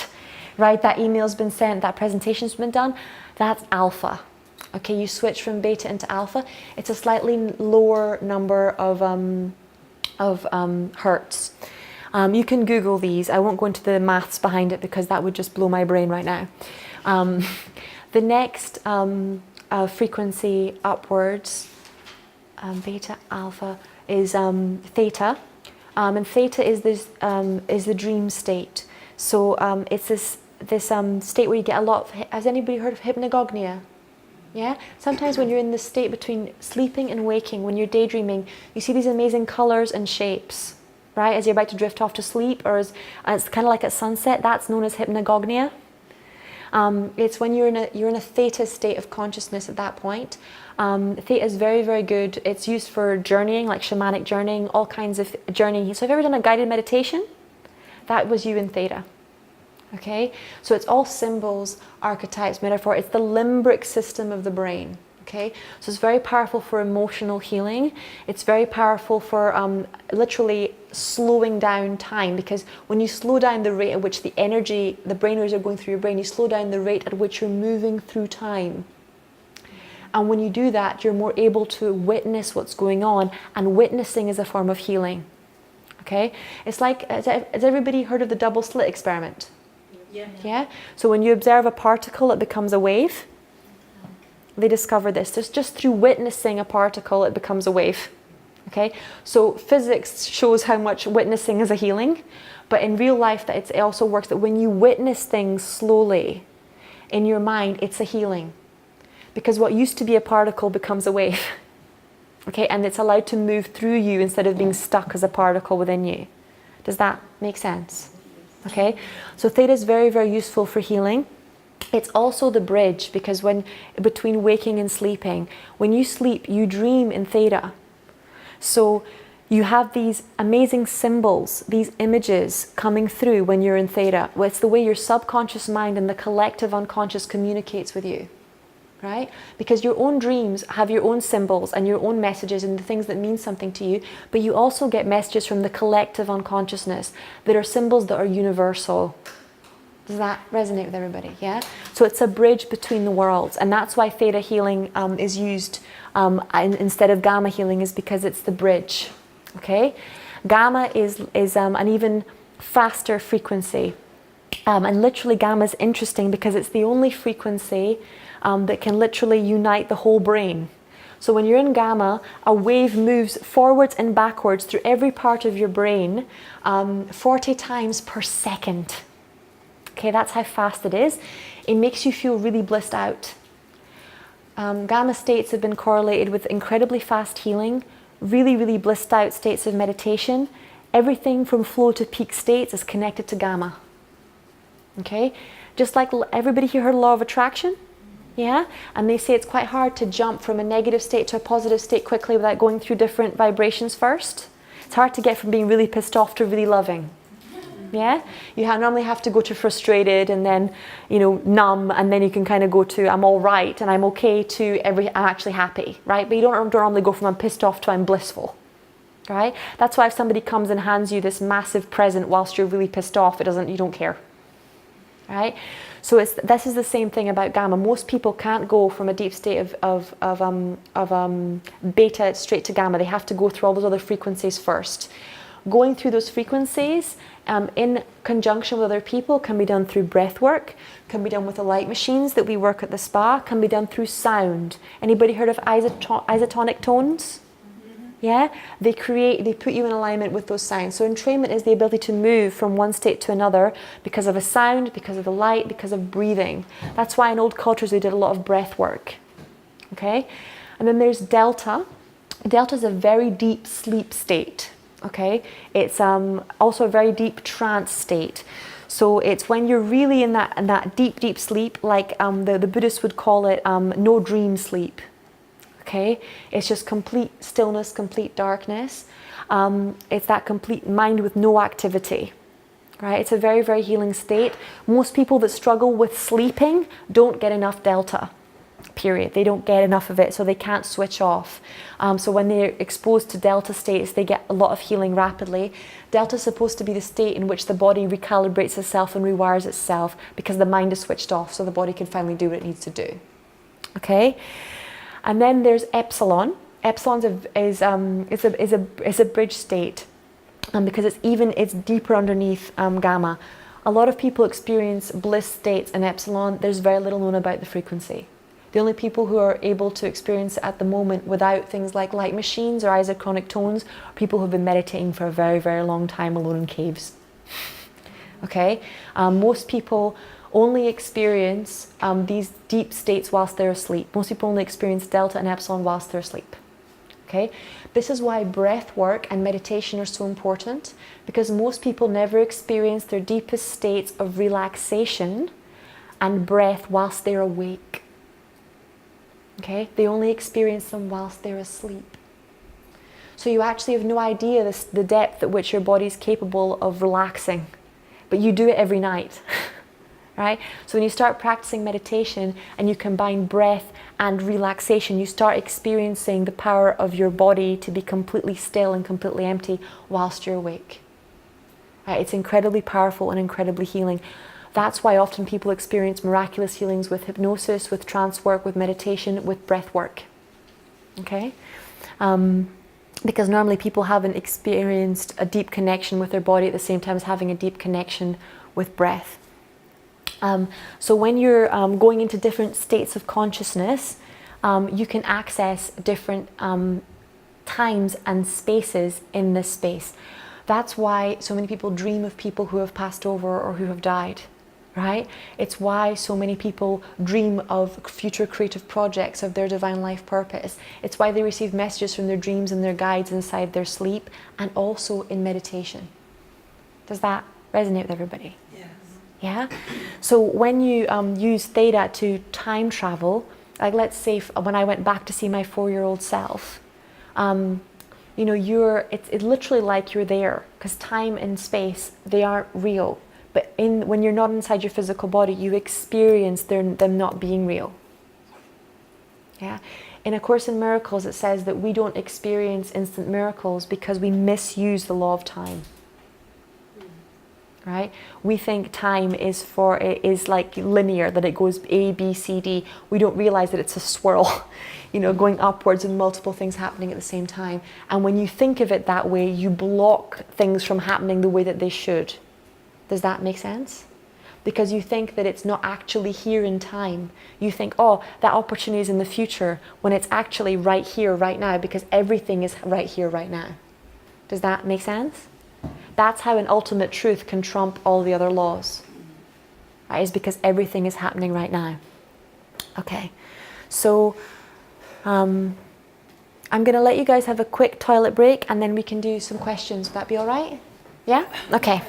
right? That email's been sent, that presentation's been done. That's alpha. Okay, you switch from beta into alpha. It's a slightly lower number of hertz. You can Google these. I won't go into the maths behind it because that would just blow my brain right now. The next frequency upwards, beta, alpha, is theta, and theta is the dream state. So it's this state where you get a lot of. Has anybody heard of hypnagogia? Yeah? Sometimes when you're in this state between sleeping and waking, when you're daydreaming, you see these amazing colors and shapes, right? As you're about to drift off to sleep, or it's kind of like at sunset. That's known as hypnagogia. It's when you're in a theta state of consciousness at that point. Theta is very, very good. It's used for journeying, like shamanic journeying, all kinds of journeying. So have you ever done a guided meditation? That was you in theta. Okay, so it's all symbols, archetypes, metaphor. It's the limbic system of the brain. Okay, so it's very powerful for emotional healing. It's very powerful for literally slowing down time, because when you slow down the rate at which the energy, the brainwaves are going through your brain, you slow down the rate at which you're moving through time. And when you do that, you're more able to witness what's going on, and witnessing is a form of healing. Okay, it's like, has everybody heard of the double slit experiment? Yeah. So when you observe a particle, it becomes a wave. They discover this. Just through witnessing a particle, it becomes a wave. Okay. So physics shows how much witnessing is a healing, but in real life, that it also works that when you witness things slowly in your mind, it's a healing, because what used to be a particle becomes a wave. Okay, and it's allowed to move through you instead of being stuck as a particle within you. Does that make sense? Okay, so theta is very, very useful for healing. It's also the bridge, because between waking and sleeping, when you sleep, you dream in theta. So you have these amazing symbols, these images coming through when you're in theta. It's the way your subconscious mind and the collective unconscious communicates with you. right? Because your own dreams have your own symbols and your own messages and the things that mean something to you, but you also get messages from the collective unconsciousness that are symbols that are universal. Does that resonate with everybody? Yeah? So it's a bridge between the worlds, and that's why theta healing is used instead of gamma healing, is because it's the bridge. Okay? Gamma is an even faster frequency. And literally gamma is interesting because it's the only frequency that can literally unite the whole brain. So when you're in gamma, a wave moves forwards and backwards through every part of your brain 40 times per second. Okay, that's how fast it is. It makes you feel really blissed out. Gamma states have been correlated with incredibly fast healing, really, really blissed out states of meditation. Everything from flow to peak states is connected to gamma. Okay, just like everybody here heard of law of attraction, yeah? And they say it's quite hard to jump from a negative state to a positive state quickly without going through different vibrations first. It's hard to get from being really pissed off to really loving. Yeah, you normally have to go to frustrated and then, you know, numb, and then you can kind of go to I'm all right and I'm okay to I'm actually happy, right? But you don't normally go from I'm pissed off to I'm blissful, right? That's why if somebody comes and hands you this massive present whilst you're really pissed off, you don't care, right? So this is the same thing about gamma. Most people can't go from a deep state of beta straight to gamma. They have to go through all those other frequencies first. Going through those frequencies in conjunction with other people can be done through breath work, can be done with the light machines that we work at the spa, can be done through sound. Anybody heard of isotonic tones? Yeah? They put you in alignment with those sounds. So entrainment is the ability to move from one state to another because of a sound, because of the light, because of breathing. That's why in old cultures they did a lot of breath work. Okay? And then there's delta. Delta is a very deep sleep state. Okay, it's also a very deep trance state. So it's when you're really in that deep sleep, like the Buddhists would call it no dream sleep. Okay, it's just complete stillness, complete darkness. It's that complete mind with no activity. Right, it's a very, very healing state. Most people that struggle with sleeping don't get enough delta. Period. They don't get enough of it, so they can't switch off. So when they're exposed to delta states, they get a lot of healing rapidly. Delta is supposed to be the state in which the body recalibrates itself and rewires itself because the mind is switched off, so the body can finally do what it needs to do. Okay, and then there's epsilon. Epsilon is a bridge state, because it's deeper underneath gamma. A lot of people experience bliss states in epsilon. There's very little known about the frequency. The only people who are able to experience it at the moment without things like light machines or isochronic tones are people who have been meditating for a very, very long time alone in caves. Okay? Most people only experience these deep states whilst they're asleep. Most people only experience delta and epsilon whilst they're asleep. Okay? This is why breath work and meditation are so important, because most people never experience their deepest states of relaxation and breath whilst they're awake. Okay, they only experience them whilst they're asleep. So you actually have no idea the depth at which your body is capable of relaxing, but you do it every night, right? So when you start practicing meditation and you combine breath and relaxation, you start experiencing the power of your body to be completely still and completely empty whilst you're awake. Right? It's incredibly powerful and incredibly healing. That's why often people experience miraculous healings with hypnosis, with trance work, with meditation, with breath work. Okay? Because normally people haven't experienced a deep connection with their body at the same time as having a deep connection with breath. So when you're going into different states of consciousness, you can access different times and spaces in this space. That's why so many people dream of people who have passed over or who have died. Right? It's why so many people dream of future creative projects, of their divine life purpose. It's why they receive messages from their dreams and their guides inside their sleep and also in meditation. Does that resonate with everybody? Yes. Yeah? So when you use theta to time travel, like let's say when I went back to see my 4-year-old self, you know, it's literally like you're there, because time and space, they aren't real. But when you're not inside your physical body, you experience them not being real. Yeah. In A Course in Miracles, it says that we don't experience instant miracles because we misuse the law of time. Right? We think time is like linear, that it goes A, B, C, D. We don't realize that it's a swirl, going upwards and multiple things happening at the same time. And when you think of it that way, you block things from happening the way that they should. Does that make sense? Because you think that it's not actually here in time. You think, oh, that opportunity is in the future, when it's actually right here, right now, because everything is right here, right now. Does that make sense? That's how an ultimate truth can trump all the other laws. Right? Is because everything is happening right now. Okay, so I'm going to let you guys have a quick toilet break and then we can do some questions. Would that be all right? Yeah? Okay.